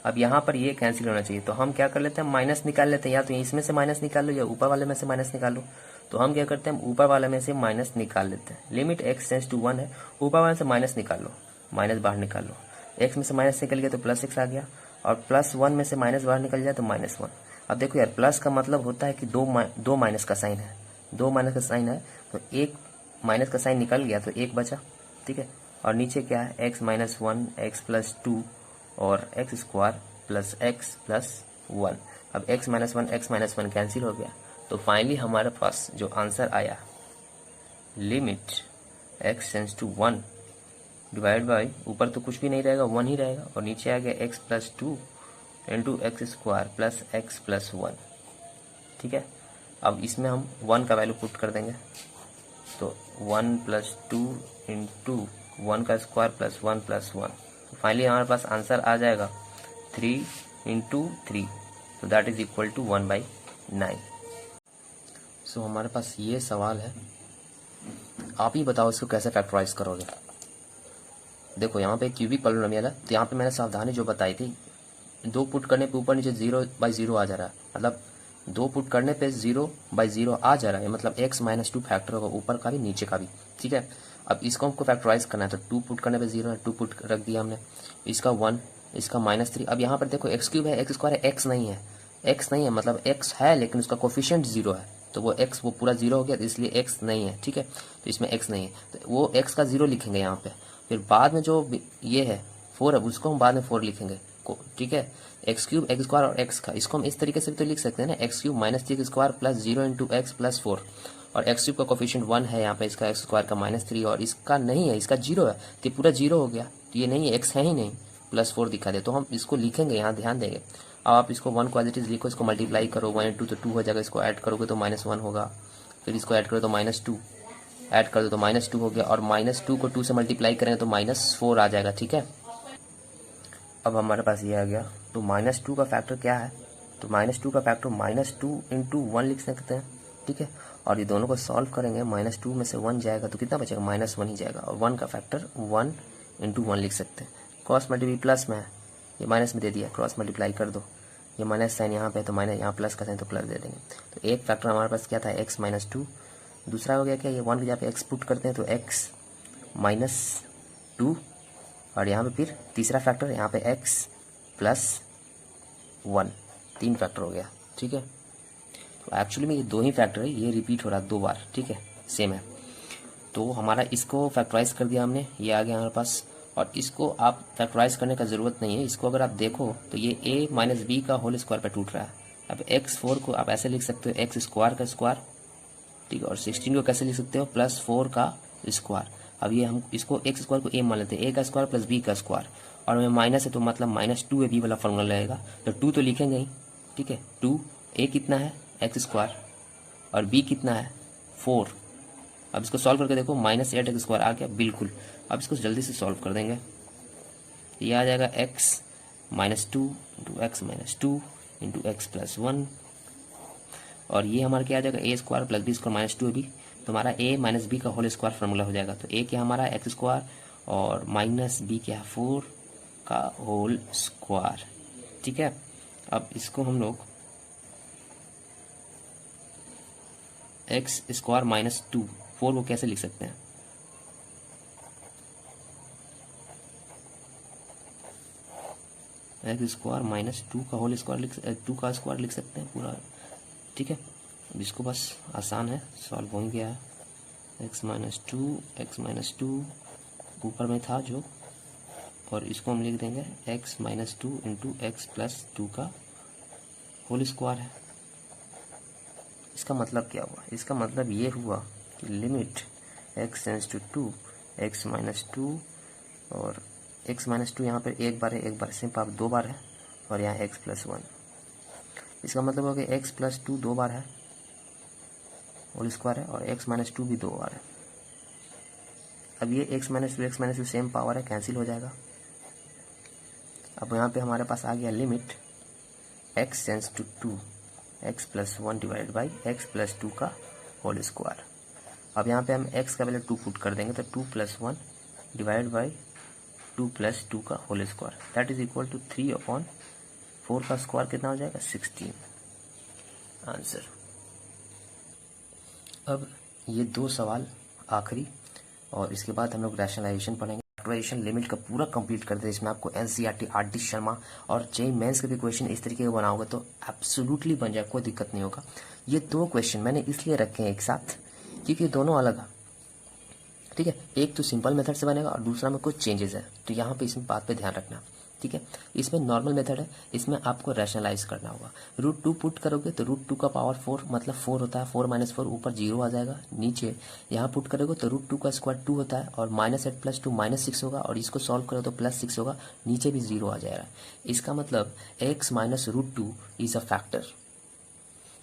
अब यहाँ पर ये कैंसिल होना चाहिए, तो हम क्या कर लेते हैं, माइनस निकाल लेते हैं, या तो इसमें से माइनस निकाल लो या ऊपर वाले में से माइनस निकाल लो। तो हम क्या करते हैं, ऊपर वाले में से माइनस निकाल लेते हैं। लिमिट x टेंस टू 1 है, ऊपर वाले से माइनस निकाल लो, माइनस बाहर निकाल लो, x में से माइनस निकल गया तो प्लस x आ गया, और +1 में से माइनस बाहर निकल जाए तो -1। अब देखो यार, प्लस का मतलब होता है कि दो माइनस का साइन है, दो माइनस का साइन है तो एक माइनस का साइन निकल गया तो एक बचा, ठीक है। और नीचे क्या है, x minus one, x plus two और x square plus x plus one. अब एक्स माइनस वन कैंसिल हो गया, तो फाइनली हमारे पास जो आंसर आया, limit x tends to one divide by, ऊपर तो कुछ भी नहीं रहेगा, वन ही रहेगा, और नीचे आ गया x plus two into x square plus x plus one, ठीक है। अब इसमें हम वन का वैल्यू पुट कर देंगे, तो one plus two into one का square plus one plus one, तो फाइनली हमारे पास आंसर आ जाएगा 3 इंटू थ्री, तो that is equal to 1/9। So हमारे पास ये सवाल है, आप ही बताओ इसको कैसे फैक्टराइज करोगे। देखो यहाँ पे क्यूबिक पॉलिनोमियल है, तो यहाँ पे मैंने सावधानी जो बताई थी, दो पुट करने पे ऊपर नीचे 0/0 आ जा रहा है, मतलब दो पुट करने पे 0/0 आ जा रहा है, मतलब x माइनस टू फैक्टर होगा, ऊपर का भी नीचे का भी, ठीक है। अब इसको हमको फैक्टराइज करना है, तो 2 पुट करने पे 0 है, 2 पुट रख दिया हमने, इसका 1, इसका -3। अब यहाँ पर देखो एक्स क्यूब है, एक्स स्क्वायर है, एक्स नहीं है, एक्स नहीं है, मतलब एक्स है लेकिन उसका कोफिशिएंट 0 है, तो वो एक्स वो पूरा 0 हो गया, तो इसलिए एक्स नहीं है, ठीक है। तो इसमें एक्स नहीं है, तो वो एक्स का 0 लिखेंगे यहाँ पे, फिर बाद में जो ये है 4 है, उसको हम बाद में 4 लिखेंगे, ठीक है। एक्स क्यूब, एक्स स्क्वायर और एक्स का, इसको हम इस तरीके से भी तो लिख सकते हैं ना, x cube minus 3 square plus 0 into x plus 4, और एक्स क्यूब का कोफिशिएंट 1 है यहाँ पे, इसका एक्स स्क्वायर का -3, और इसका नहीं है, इसका 0 है, तो पूरा 0 हो गया, तो ये नहीं है, एक्स है ही नहीं, +4 दिखा दे, तो हम इसको लिखेंगे यहाँ, ध्यान देंगे। अब आप इसको 1 क्वालिटीज लिखो, इसको मल्टीप्लाई करो, 1 इंटू तो 2 हो जाएगा, इसको ऐड करोगे तो -1 होगा, फिर इसको ऐड करो तो -2, ऐड कर दो तो -2 हो गया, और -2 को 2 से मल्टीप्लाई करेंगे तो -4 आ जाएगा, ठीक है। अब हमारे पास ये आ गया, तो -2 का फैक्टर क्या है, तो -2 का फैक्टर -2 इंटू 1 लिख सकते हैं, ठीक है। और ये दोनों को सॉल्व करेंगे, -2 में से 1 जाएगा तो कितना बचेगा, -1 ही जाएगा, और 1 का फैक्टर 1 इंटू 1 लिख सकते हैं। क्रॉस मल्टीप्लाई प्लस में है, ये माइनस में दे दिया, क्रॉस मल्टीप्लाई कर दो, ये माइनस साइन यहाँ पे है तो माइनस, यहाँ प्लस का साइन तो प्लस दे देंगे। तो एक फैक्टर हमारे पास क्या था, x -2, दूसरा हो गया क्या, ये 1 की जगह पे x पुट करते हैं तो x -2, और यहाँ पे फिर तीसरा फैक्टर यहाँ पे x + 1, 3 फैक्टर हो गया, ठीक है। तो एक्चुअली में ये 2 ही फैक्टर है, ये रिपीट हो रहा है 2 बार, ठीक है, सेम है। तो हमारा इसको फैक्टराइज कर दिया हमने, ये आ गया हमारे पास, और इसको आप फैक्टराइज करने का ज़रूरत नहीं है, इसको अगर आप देखो तो ये a - b का होल स्क्वायर पे टूट रहा है। अब x4 को आप ऐसे लिख सकते हो, x स्क्वायर का स्क्वायर, ठीक है, और 16 को कैसे लिख सकते हो, +4 का स्क्वायर। अब ये हम इसको x स्क्वायर को a मान लेते हैं, a का स्क्वायर प्लस b का स्क्वायर, और में माइनस है तो मतलब -2ab वाला फॉर्मूला रहेगा, तो 2 तो लिखेंगे ही, ठीक है। 2 a कितना है, x स्क्वायर, और b कितना है 4। अब इसको सॉल्व करके देखो, -8x स्क्वायर आ गया, बिल्कुल। अब इसको जल्दी से सॉल्व कर देंगे, ये आ जाएगा x -2 into x -2 into x plus 1, और ये हमारा क्या आ जाएगा, a square plus b square -2ab, तो हमारा a - b का होल स्क्वायर फार्मूला हो जाएगा। तो a क्या हमारा एक्स स्क्वायर, और -b क्या है 4 का होल स्क्वायर, ठीक है। अब इसको हम लोग एक्स स्क्वायर -2, 4 को कैसे लिख सकते हैं, एक्स स्क्वायर -2 का होल स्क्वायर 2 का स्क्वायर लिख सकते हैं पूरा, ठीक है। अब इसको बस आसान है, सॉल्व हो गया है, x -2 ऊपर में था जो, और इसको हम लिख देंगे x -2 इंटू एक्स प्लस 2 का होल स्क्वायर है। इसका मतलब क्या हुआ, इसका मतलब ये हुआ कि limit x tends to 2, x -2, और x -2 यहाँ पर एक बार है, एक बार सिर्फ आप 2 बार है, और यहाँ x + 1, इसका मतलब हो गया x + 2 2 बार है, होल स्क्वायर है, और x -2 भी 2 बार है। अब ये x -2 सेम पावर है, कैंसिल हो जाएगा। अब यहाँ पे हमारे पास आ गया limit x tends to 2, x + 1 divide by x + 2 का होल स्क्वायर। अब यहाँ पे हम x का वैल्यू 2 पुट कर देंगे, तो 2 + 1 डिवाइड बाई 2 + 2 का whole square, that is equal to 3/4 का स्क्वायर कितना हो जाएगा, 16 आंसर। अब ये 2 सवाल आखिरी, और इसके बाद हम लोग रैशनलाइजेशन पढ़ेंगे। फैक्टराइजेशन लिमिट का पूरा कंप्लीट करते हैं, इसमें आपको एनसीईआरटी आर.डी. शर्मा और जेईई मेंस के भी क्वेश्चन इस तरीके के बनाओगे तो एब्सोल्युटली बन जाए, कोई दिक्कत नहीं होगा। ये 2 क्वेश्चन मैंने इसलिए रखे हैं एक साथ क्योंकि दोनों अलग है, ठीक है। एक तो सिंपल मेथड से बनेगा और दूसरा में कुछ चेंजेस है, तो यहाँ पे इसमें बात पे ध्यान रखना, ठीक है। इसमें नॉर्मल मेथड है, इसमें आपको रैशनलाइज करना होगा। √2 पुट करोगे तो √2 का पावर 4 मतलब 4 होता है, 4 - 4 ऊपर 0 आ जाएगा, नीचे यहाँ पुट करोगे तो √2 का स्क्वायर 2 होता है और -8 + 2 -6 होगा और इसको सॉल्व करो तो +6 होगा, नीचे भी 0 आ जाएगा। इसका मतलब x - √2 इज अ फैक्टर।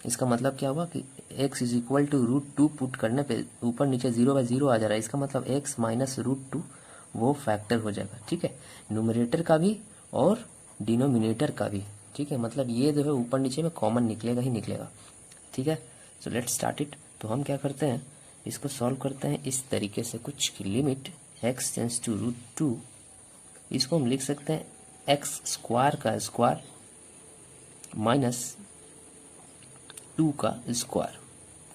इसका मतलब क्या हुआ कि x is equal to √2 put करने पे ऊपर नीचे 0/0 आ जा रहा है, इसका मतलब x - √2 वो फैक्टर हो जाएगा, ठीक है, न्यूमरेटर का भी और डिनोमिनेटर का भी, ठीक है। मतलब ये जो है ऊपर नीचे में कॉमन निकलेगा ही निकलेगा, ठीक है। So let's start it. तो हम क्या करते हैं, इसको सॉल्व करते हैं इस तरीके से कुछ की लिमिट x टेंड्स टू √2, इसको हम लिख सकते हैं x² का स्क्वायर -2 का स्क्वायर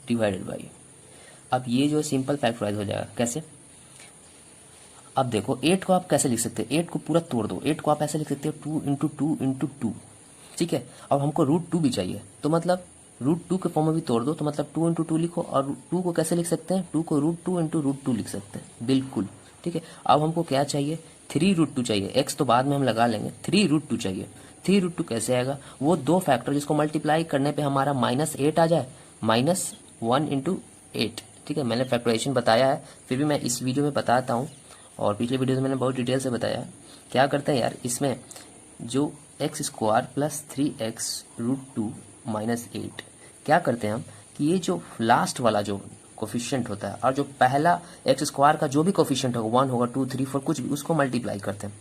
डिवाइडेड बाई। अब ये जो सिंपल फैक्टराइज हो जाएगा, कैसे? अब देखो 8 को आप कैसे लिख सकते हैं, 8 को पूरा तोड़ दो, 8 को आप ऐसे लिख सकते हो 2 × 2 × 2, ठीक है। अब हमको √2 भी चाहिए, तो मतलब √2 के फॉर्म में भी तोड़ दो, तो मतलब 2 × 2 लिखो और 2 को कैसे लिख सकते हैं, 2 को √2 × √2 लिख सकते हैं, बिल्कुल, ठीक है। अब हमको क्या चाहिए, 3√2 चाहिए, x तो बाद में हम लगा लेंगे, 3√2 चाहिए। 3√2 कैसे आएगा, वो 2 फैक्टर जिसको मल्टीप्लाई करने पे हमारा -8 आ जाए, -1 × 8, ठीक है। मैंने फैक्टराइजेशन बताया है, फिर भी मैं इस वीडियो में बताता हूँ और पिछले वीडियो में मैंने बहुत डिटेल से बताया। क्या करते हैं यार, इसमें जो x² + 3x √2 - 8 क्या करते हैं हम कि ये जो लास्ट वाला जो कोफिशिएंट होता है और जो पहला x² का जो भी कोफिशिएंट होगा 1 होगा 2 3 4 कुछ भी, उसको मल्टीप्लाई करते हैं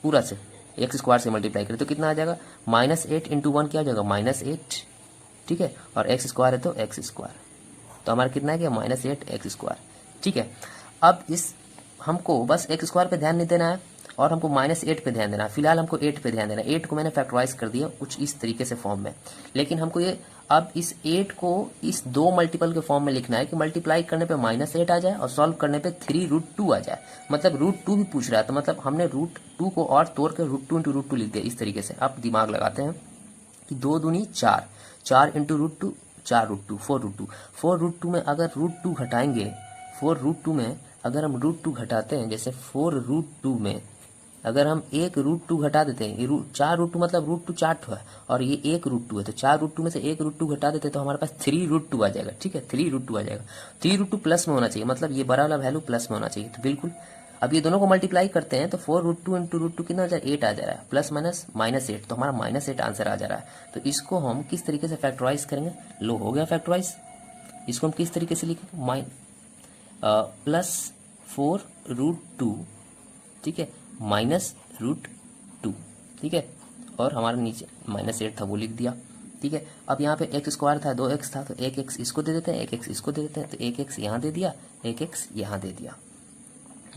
पूरा से, x² से मल्टीप्लाई करें तो कितना आ जाएगा, -8 × 1 क्या हो जाएगा, -8, ठीक है। और x² है तो x², तो हमारा कितना है कि -8x², ठीक है। अब इस हमको बस x² पे ध्यान नहीं देना है और हमको -8 पे ध्यान देना है, फिलहाल हमको 8 पे ध्यान देना है। 8 को मैंने फैक्टराइज कर दिया कुछ इस तरीके से फॉर्म में, लेकिन हमको ये अब इस 8 को इस 2 मल्टीपल के फॉर्म में लिखना है कि मल्टीप्लाई करने पे -8 आ जाए और सॉल्व करने पे 3√2 आ जाए, मतलब √2 भी पूछ रहा है, तो मतलब हमने √2 को और तोड़ कर √2 × √2 लिख दिया इस तरीके से। आप दिमाग लगाते हैं कि 2 दूनी 4, 4 × √2 4√2 4√2, 4√2 में अगर √2 घटाएंगे, 4√2 में अगर हम √2 घटाते हैं, जैसे 4√2 में अगर हम एक √2 घटा देते हैं, 4√2 मतलब √2 4 है और ये 1√2 है, तो 4√2 में से 1√2 घटा देते हैं तो हमारे पास 3√2 आ जाएगा, ठीक है, 3√2 आ जाएगा। 3√2 प्लस में होना चाहिए, मतलब ये बड़ा वाला वैल्यू प्लस में होना चाहिए, तो बिल्कुल। अब ये दोनों को मल्टीप्लाई करते हैं तो 4√2 × √2 कितना आ जाए, 8 आ जा रहा है, प्लस माइनस -8, तो हमारा -8 आंसर आ जा रहा है। तो इसको हम किस तरीके से फैक्टराइज करेंगे, लो हो गया फैक्टराइज। इसको हम किस तरीके से लिखेंगे, +4√2, ठीक है, -√2, ठीक है, और हमारा नीचे -8 था वो लिख दिया, ठीक है। अब यहाँ पे x² था, 2x था, तो 1x इसको दे देते हैं, 1x इसको दे देते हैं, तो 1x यहाँ दे दिया, 1x यहाँ दे दिया,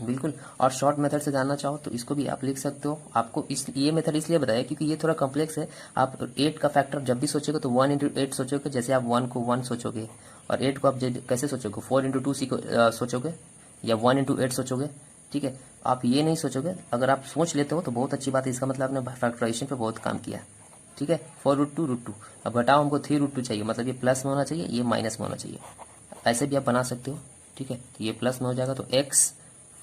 बिल्कुल। और शॉर्ट मेथड से जानना चाहो तो इसको भी आप लिख सकते हो। आपको इस ये मेथड इसलिए बताया क्योंकि ये थोड़ा कॉम्प्लेक्स है। आप 8 का फैक्टर जब भी सोचोगे तो 1 × 8 सोचोगे, जैसे आप 1 को 1 सोचोगे और 8 को आप कैसे सोचोगे, 4 × 2 सोचोगे या 1 × 8 सोचोगे, ठीक है। आप ये नहीं सोचोगे, अगर आप सोच लेते हो तो बहुत अच्छी बात है, इसका मतलब आपने फैक्टराइजेशन पे बहुत काम किया, ठीक है। 4√2 √2, अब घटाओ हमको 3√2 चाहिए, मतलब ये प्लस में होना चाहिए, ये माइनस में होना चाहिए, ऐसे भी आप बना सकते हो, ठीक है। तो ये प्लस में हो जाएगा तो x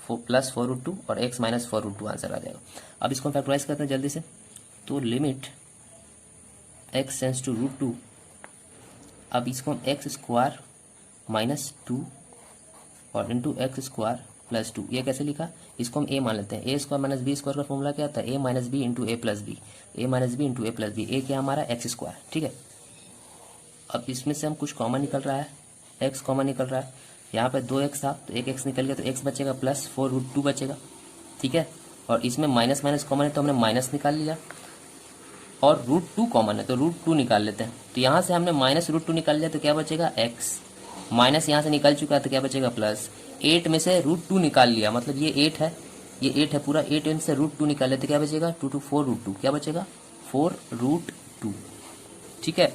+4√2 और x - 4√2 आंसर आ जाएगा। अब इसको फैक्टराइज करते हैं जल्दी से, तो लिमिट x टेंड्स टू √2, अब इसको हम x² -2 और इंटू x² +2, ये कैसे लिखा, इसको हम a मान लेते हैं। a² - b² का फॉर्मूला क्या आता है, a - b × a + b, a - b × a + b, a क्या हमारा x², ठीक है। अब इसमें से हम कुछ कॉमन निकल रहा है, x कॉमन निकल रहा है, यहाँ पे 2x था तो 1x निकल गया, तो x बचेगा +4√2 बचेगा, ठीक है। और इसमें माइनस माइनस कॉमन है तो हमने माइनस निकाल लिया, और √2 कॉमन है तो √2 निकाल लेते हैं। तो यहाँ से हमने -√2 निकाल लिया तो क्या बचेगा, x, माइनस यहाँ से निकल चुका है तो क्या बचेगा, प्लस। 8 में से √2 निकाल लिया, मतलब ये 8 है, ये 8 है पूरा, 8 में से √2 निकाल लेते क्या बचेगा, 2 × 4√2, क्या बचेगा, 4√2, ठीक है।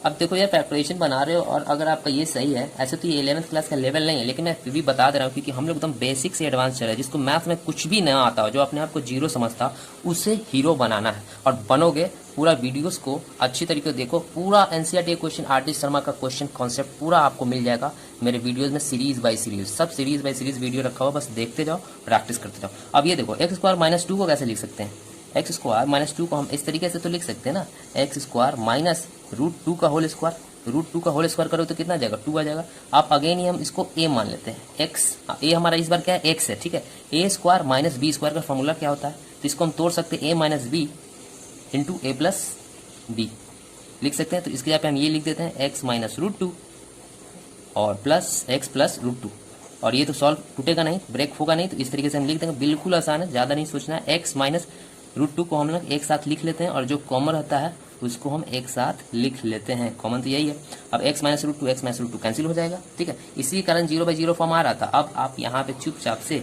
अब देखो ये फैक्टराइजेशन बना रहे हो और अगर आपका ये सही है, ऐसे तो ये 11th क्लास का लेवल नहीं है, लेकिन मैं फिर भी बता दे रहा हूँ क्योंकि हम लोग एकदम बेसिक से एडवांस चल रहे हैं। जिसको मैथ में कुछ भी ना आता हो, जो अपने आप को जीरो समझता, उसे हीरो बनाना है और बनोगे। पूरा वीडियोस को अच्छी तरीके से देखो, पूरा एनसीईआरटी क्वेश्चन, आर.डी. शर्मा का क्वेश्चन कॉन्सेप्ट पूरा आपको मिल जाएगा मेरे वीडियोज में, सीरीज बाय सीरीज, सब सीरीज बाय सीरीज वीडियो रखा हुआ, बस देखते जाओ, प्रैक्टिस करते जाओ। अब ये देखो एक्स स्क्वायर माइनस 2 को कैसे लिख सकते हैं? एक्स स्क्वायर माइनस 2 को हम इस तरीके से तो लिख सकते हैं ना, एक्स स्क्वायर माइनस √2 का होल स्क्वायर। √2 का होल स्क्वायर करो तो कितना आ जाएगा? 2 आ जाएगा। आप अगेन ही हम इसको ए मान लेते हैं, एक्स, ए हमारा इस बार क्या है? एक्स है, ठीक है। ए स्क्वायर माइनस बी स्क्वायर का फॉर्मूला क्या होता है? तो इसको हम तोड़ सकते हैं, ए माइनस बी इंटू ए प्लस बी लिख सकते हैं। तो इसके जगह पे हम ये लिख देते हैं, एक्स माइनस √2 और प्लस एक्स प्लस √2, और ये तो सॉल्व टूटेगा नहीं, ब्रेक होगा नहीं, तो इस तरीके से हम लिख देंगे। बिल्कुल आसान है, ज़्यादा नहीं सोचना है। एक्स माइनस √2 को हम लोग एक साथ लिख लेते हैं और जो कॉमन रहता है उसको हम एक साथ लिख लेते हैं, कॉमन तो यही है। अब x माइनस √2 कैंसिल हो जाएगा, ठीक है। इसी कारण 0/0 फॉर्म आ रहा था। अब आप यहाँ पे चुपचाप से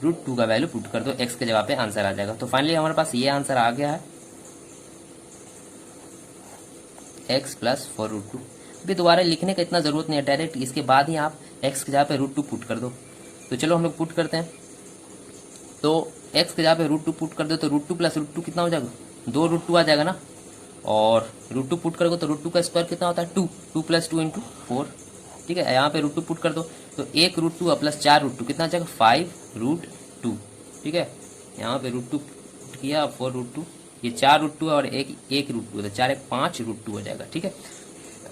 √2 का वैल्यू पुट कर दो, x के जगह पे आंसर आ जाएगा। तो फाइनली हमारे पास ये आंसर आ गया है, x प्लस 4√2। अभी दोबारा लिखने का इतना जरूरत नहीं है, डायरेक्ट इसके बाद ही आप x की जगह पे √2 पुट कर दो। तो चलो हम लोग पुट करते हैं। तो x की जगह पे √2 पुट कर दो तो √2 प्लस √2 कितना हो जाएगा? 2√2 आ जाएगा ना। और √2 पुट करोगे तो √2 का स्क्वायर कितना होता है? 2 प्लस 2 इंटू 4, ठीक है। यहाँ पे √2 पुट कर दो तो 1√2 प्लस 4√2 कितना आ जाएगा? 5√2, ठीक है। यहाँ पे √2 पुट किया, 4√2, ये 4√2 और एक √2, तो 4 1 5√2 हो जाएगा, ठीक है।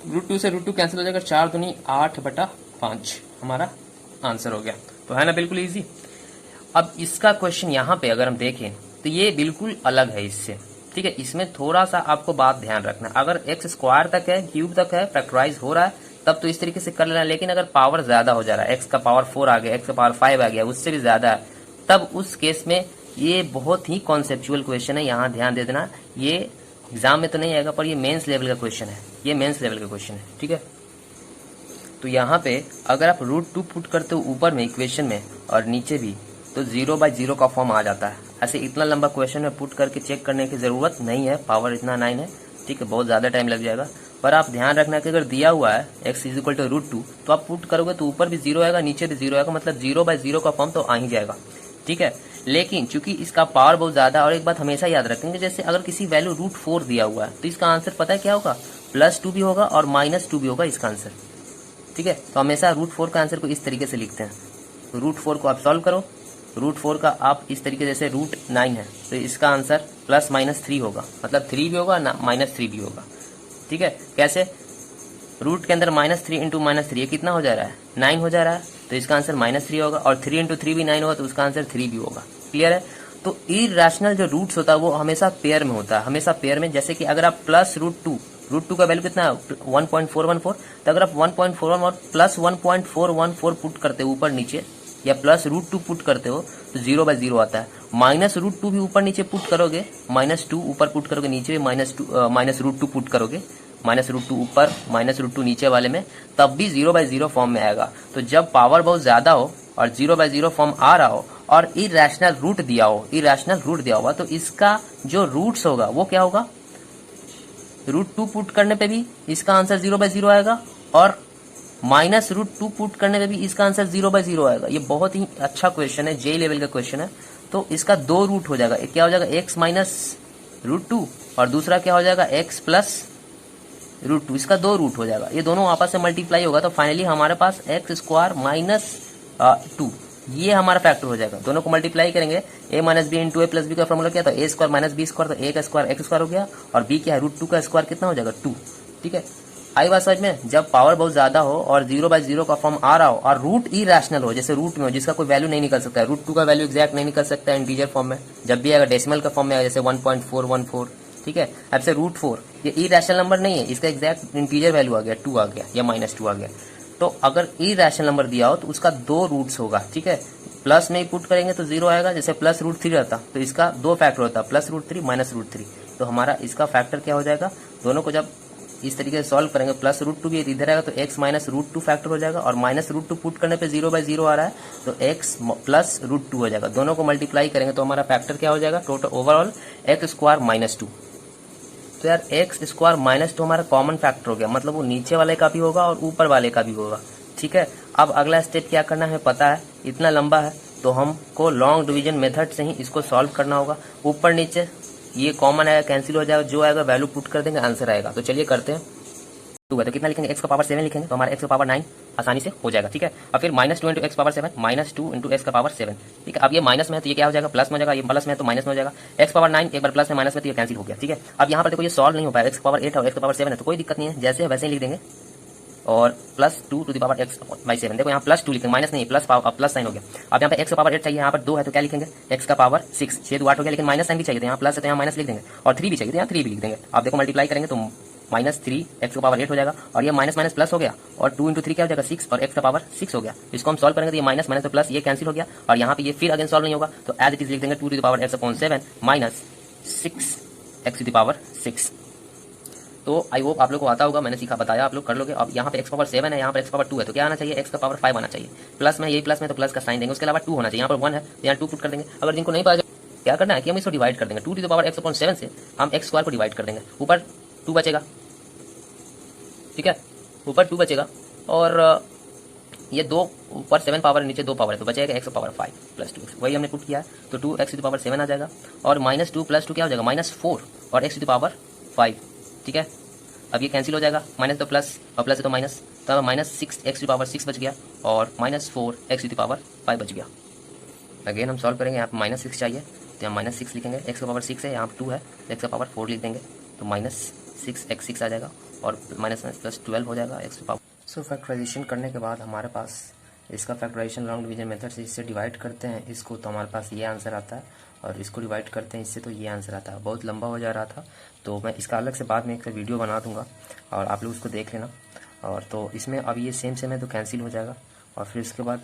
√2 से √2 कैंसिल हो जाएगा, 4 दूनी 8/5 हमारा आंसर हो गया। तो है ना, बिल्कुल ईजी। अब इसका क्वेश्चन यहाँ पे अगर हम देखें तो ये बिल्कुल अलग है इससे, ठीक है। इसमें थोड़ा सा आपको बात ध्यान रखना, अगर एक्स स्क्वायर तक है, क्यूब तक है, फैक्टराइज हो रहा है, तब तो इस तरीके से कर लेना। लेकिन अगर पावर ज्यादा हो जा रहा है, एक्स का पावर 4 आ गया, एक्स का पावर 5 आ गया, उससे भी ज्यादा है, तब उस केस में ये बहुत ही कॉन्सेप्चुअल क्वेश्चन है, यहाँ ध्यान दे देना। ये एग्जाम में तो नहीं आएगा, पर ये मेंस लेवल का क्वेश्चन है, ये मेंस लेवल का क्वेश्चन है, ठीक है। तो यहाँ पे अगर आप √2 पुट करते हो ऊपर में इक्वेशन में और नीचे भी, तो 0/0 का फॉर्म आ जाता है। ऐसे इतना लंबा क्वेश्चन में पुट करके चेक करने की जरूरत नहीं है, पावर इतना 9 है, ठीक है, बहुत ज्यादा टाइम लग जाएगा। पर आप ध्यान रखना कि अगर दिया हुआ है x = √2 तो आप पुट करोगे तो ऊपर भी 0 आएगा, नीचे भी 0 आएगा, मतलब 0/0 का फॉर्म तो आ ही जाएगा, ठीक है। लेकिन चूंकि इसका पावर बहुत ज्यादा, और एक बात हमेशा याद रखेंगे, जैसे अगर किसी वैल्यू √4 दिया हुआ है तो इसका आंसर पता है क्या होगा? +2 भी होगा और -2 भी होगा इसका आंसर, ठीक है। तो हमेशा √4 का आंसर को इस तरीके से लिखते हैं। तो √4 को आप सॉल्व करो, √4 का आप इस तरीके जैसे √9 है तो इसका आंसर +-3 होगा, मतलब 3 भी होगा ना, -3 भी होगा, ठीक है। कैसे? रूट के अंदर -3 इंटू -3 ये कितना हो जा रहा है? 9 हो जा रहा है, तो इसका आंसर -3 होगा, और 3 इंटू 3 भी 9 होगा, तो उसका आंसर 3 भी होगा। क्लियर है? तो इरेशनल जो रूट्स होता है वो हमेशा पेयर में होता है, हमेशा पेयर में। जैसे कि अगर आप +√2 का वैल्यू कितना है? 1.414, तो अगर आप 1.414 प्लस 1.414 पुट करते हो ऊपर नीचे, या +√2 पुट करते हो तो 0/0 आता है। -√2 भी ऊपर नीचे पुट करोगे, -2 ऊपर पुट करोगे, नीचे भी -√2 पुट करोगे, -√2 ऊपर, -√2 नीचे वाले में, तब भी 0/0 फॉर्म में आएगा। तो जब पावर बहुत ज्यादा हो और 0/0 फॉर्म आ रहा हो और इरेशनल रूट दिया होगा, तो इसका जो रूट्स होगा वो क्या होगा? √2 पुट करने पे भी इसका आंसर 0/0 आएगा, और -√2 पुट करने पे भी इसका आंसर 0/0 आएगा। ये बहुत ही अच्छा क्वेश्चन है, जे लेवल का क्वेश्चन है। तो इसका 2 रूट हो जाएगा, एक क्या हो जाएगा? x -√2, और दूसरा क्या हो जाएगा? x +√2, इसका 2 रूट हो जाएगा। ये दोनों आपस में मल्टीप्लाई होगा, तो फाइनली हमारे पास x² -2 ये हमारा फैक्टर हो जाएगा। दोनों को मल्टीप्लाई करेंगे, a - b into a + b का फॉर्मूला क्या था? a² - b², तो a का स्क्वायर x² हो गया, और b क्या है? √2 का स्क्वायर कितना हो जाएगा? 2, ठीक है। आई बात समझ में? जब पावर बहुत ज्यादा हो और 0/0 का फॉर्म आ रहा हो और रूट इरेशनल हो, जैसे रूट में हो जिसका कोई वैल्यू नहीं निकल सकता है, √2 का वैल्यू एग्जैक्ट नहीं निकल सकता है इंटीजर फॉर्म में, जब भी आएगा डेसिमल का फॉर्म में आएगा, जैसे 1.414, ठीक है। अब से √4 ये इरेशनल नंबर नहीं है, इसका एग्जैक्ट इंटीजर वैल्यू आ गया, 2 आ गया या -2 आ गया। तो अगर इरेशनल नंबर दिया हो तो उसका 2 रूट्स होगा, ठीक है। प्लस में ही पुट करेंगे तो 0 आएगा, जैसे +√3 रहता तो इसका 2 फैक्टर होता, +√3 -√3। तो हमारा इसका फैक्टर क्या हो जाएगा? दोनों को जब इस तरीके से सॉल्व करेंगे, +√2 भी इधर आएगा तो x -√2 फैक्टर हो जाएगा, और -√2 पुट करने पे 0/0 आ रहा है तो x +√2 हो जाएगा। दोनों को मल्टीप्लाई करेंगे तो हमारा फैक्टर क्या हो जाएगा? टोटल ओवरऑल x² -2, तो यार एक्स स्क्वायर माइनस टू हमारा कॉमन फैक्टर हो गया, मतलब वो नीचे वाले का भी होगा और ऊपर वाले का भी होगा। ठीक है, अब अगला स्टेप क्या करना है पता है, इतना लंबा है तो हमको लॉन्ग डिवीजन मेथड से ही इसको सॉल्व करना होगा। ऊपर नीचे ये कॉमन आएगा, कैंसिल हो जाएगा, जो आएगा वैल्यू पुट कर देंगे, आंसर आएगा। तो चलिए करते हैं। 2 है तो कितना लिखेंगे, एक्स का पावर 7 लिखेंगे तो हमारा एक्स का पावर 9 आसानी से हो जाएगा। ठीक है, अब फिर -2 into x power 7, -2 into x का पावर 7। ठीक है, अब ये माइनस में है तो ये क्या हो जाएगा, प्लस में हो जाएगा, ये प्लस में है तो माइनस में हो जाएगा। एक्स पावर 9 एक बार प्लस में माइनस में तो ये कैंसिल हो गया। ठीक है, अब यहाँ पर देखो ये सॉल्व नहीं हो पाएगा, एक्स पावर 8 है और एक्स का पावर 7 है तो कोई दिक्कत नहीं है, जैसे है वैसे ही लिख देंगे। और +2 to the power x by 7, देखो यहाँ +2 लिखेंगे, माइनस नहीं, प्लस साइन हो गया। अब यहाँ पे एक्स का पावर 8 चाहिए, यहाँ पर 2 है तो क्या लिखेंगे, एक्स का पावर 6, 6 2 8 हो गया, लेकिन माइनस साइन भी चाहिए तो यहाँ प्लस है तो यहाँ माइनस लिख देंगे, और 3 भी चाहिए तो यहाँ 3 भी लिख देंगे। आप देखो मल्टीप्लाई करेंगे तो -3 एक्स का पावर 8 हो जाएगा, और ये माइनस माइनस प्लस हो गया, और 2 इंटू 3 क्या हो जाएगा 6, और एक्स का पावर 6 हो गया। इसको हम सॉल्व करेंगे तो ये माइनस माइनस तो प्लस, ये कैंसिल हो गया, और यहाँ पे ये फिर अगेन सॉल्व नहीं होगा तो एज इट इज लिख देंगे 2 to the power x upon 7 minus 6 x to the power 6। तो आई होप आप लोग को आता होगा, मैंने सीखा बताया, आप लोग कर लोगे। अब यहाँ पे एक्स पावर 7 है, यहाँ पर एक्स पावर 2 है तो क्या आना चाहिए, एक्स का पावर 5 आना चाहिए। प्लस में, यही प्लस में तो प्लस का साइन देंगे, उसके अलावा 2 होना चाहिए, यहाँ पर 1 है तो यहाँ 2 पुट कर देंगे। अगर जिनको नहीं पता क्या करना है कि हम इसको डिवाइड कर देंगे, 2 to the power x upon 7 से हम एक्स स्क्वायर को डिवाइड कर देंगे, ऊपर 2 बचेगा। ठीक है, ऊपर 2 बचेगा, और ये 2 ऊपर 7 पावर नीचे 2 पावर है तो बचेगा एक्स पावर 5 प्लस 2, वही हमने पुट किया है तो 2 एक्स टू द पावर 7 आ जाएगा, और -2 + 2 क्या हो जाएगा -4 और एक्स टू द पावर 5। ठीक है, अब ये कैंसिल हो जाएगा, माइनस तो प्लस और प्लस है तो माइनस, तो -6 एक्स टू द पावर 6 बच गया, और -4 एक्स टू द पावर 5 बच गया। अगेन हम सॉल्व करेंगे, यहाँ पर -6 चाहिए तो यहाँ -6 लिखेंगे, एक्स का पावर 6 है, यहाँ पर 2 है, एक्स का पावर 4 लिख देंगे तो -6 एक्स 6 आ जाएगा, और माइनस प्लस 12 हो जाएगा एक्स पावर। सो फैक्टराइजेशन करने के बाद हमारे पास इसका फैक्टराइजेशन लॉन्ग डिवीजन मेथड से इससे डिवाइड करते हैं इसको तो हमारे पास ये आंसर आता है, और इसको डिवाइड करते हैं इससे तो ये आंसर आता है। बहुत लंबा हो जा रहा था तो मैं इसका अलग से बाद में एक वीडियो बना दूंगा और आप लोग उसको देख लेना। और तो इसमें अब ये सेम है तो कैंसिल हो जाएगा, और फिर इसके बाद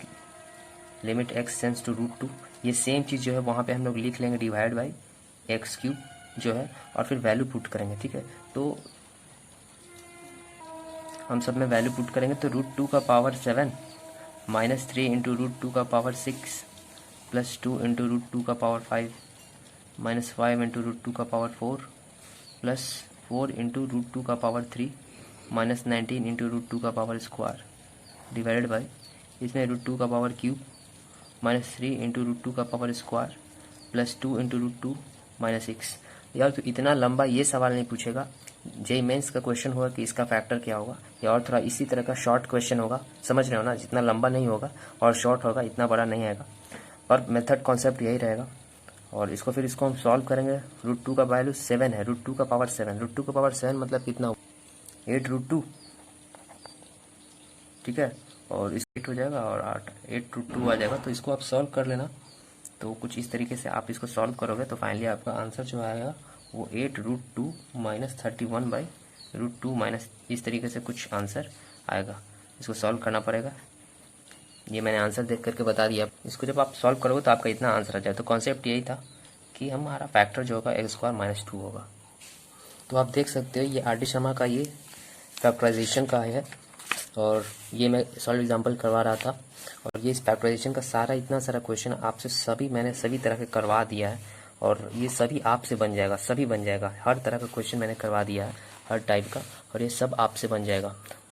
लिमिट एक्स टेंड्स टू √2, ये सेम चीज़ जो है वहाँ पे हम लोग लिख लेंगे डिवाइड बाई x³ जो है, और फिर वैल्यू पुट करेंगे। ठीक है, तो हम सब में वैल्यू पुट करेंगे तो √2 का पावर 7 -3 इंटू √2 का पावर 6 प्लस 2 इंटू √2 का पावर 5 -5 इंटू √2 का पावर 4 प्लस 4 इंटू √2 का पावर 3 -19 इंटू √2 का पावर स्क्वायर डिवाइडेड बाई इसमें √2 का पावर क्यूब -3 इंटू √2 का पावर स्क्वायर प्लस 2 इंटू √2 -6। यार तो इतना लंबा ये सवाल नहीं पूछेगा, जेईई मेंस का क्वेश्चन होगा कि इसका फैक्टर क्या होगा, या और थोड़ा इसी तरह का शॉर्ट क्वेश्चन होगा, समझ रहे हो ना, जितना लंबा नहीं होगा और शॉर्ट होगा, इतना बड़ा नहीं आएगा, और मेथड कॉन्सेप्ट यही रहेगा। और इसको फिर इसको हम सॉल्व करेंगे, √2 का वैल्यू 7 है, √2 का पावर 7, √2 का पावर 7 मतलब कितना हो 8√2। ठीक है, और इस 8 हो जाएगा और 8√2 आ जाएगा, तो इसको आप सॉल्व कर लेना। तो कुछ इस तरीके से आप इसको सॉल्व करोगे तो फाइनली आपका आंसर जो आएगा वो 8√2 -31/√2 माइनस, इस तरीके से कुछ आंसर आएगा। इसको सॉल्व करना पड़ेगा, ये मैंने आंसर देख करके बता दिया। इसको जब आप सॉल्व करोगे तो आपका इतना आंसर आ जाए। तो कॉन्सेप्ट यही था कि हमारा फैक्टर जो होगा x² - 2 होगा। तो आप देख सकते हो ये RD शर्मा का ये फैक्टराइजेशन का है, और ये मैं सॉल्व एग्जाम्पल करवा रहा था, और ये इस फैक्टराइजेशन का सारा इतना सारा क्वेश्चन आपसे मैंने सभी तरह के करवा दिया है, और ये सभी आपसे बन जाएगा, सभी बन जाएगा, हर तरह का क्वेश्चन मैंने करवा दिया है, हर टाइप का, और ये सब आपसे बन जाएगा।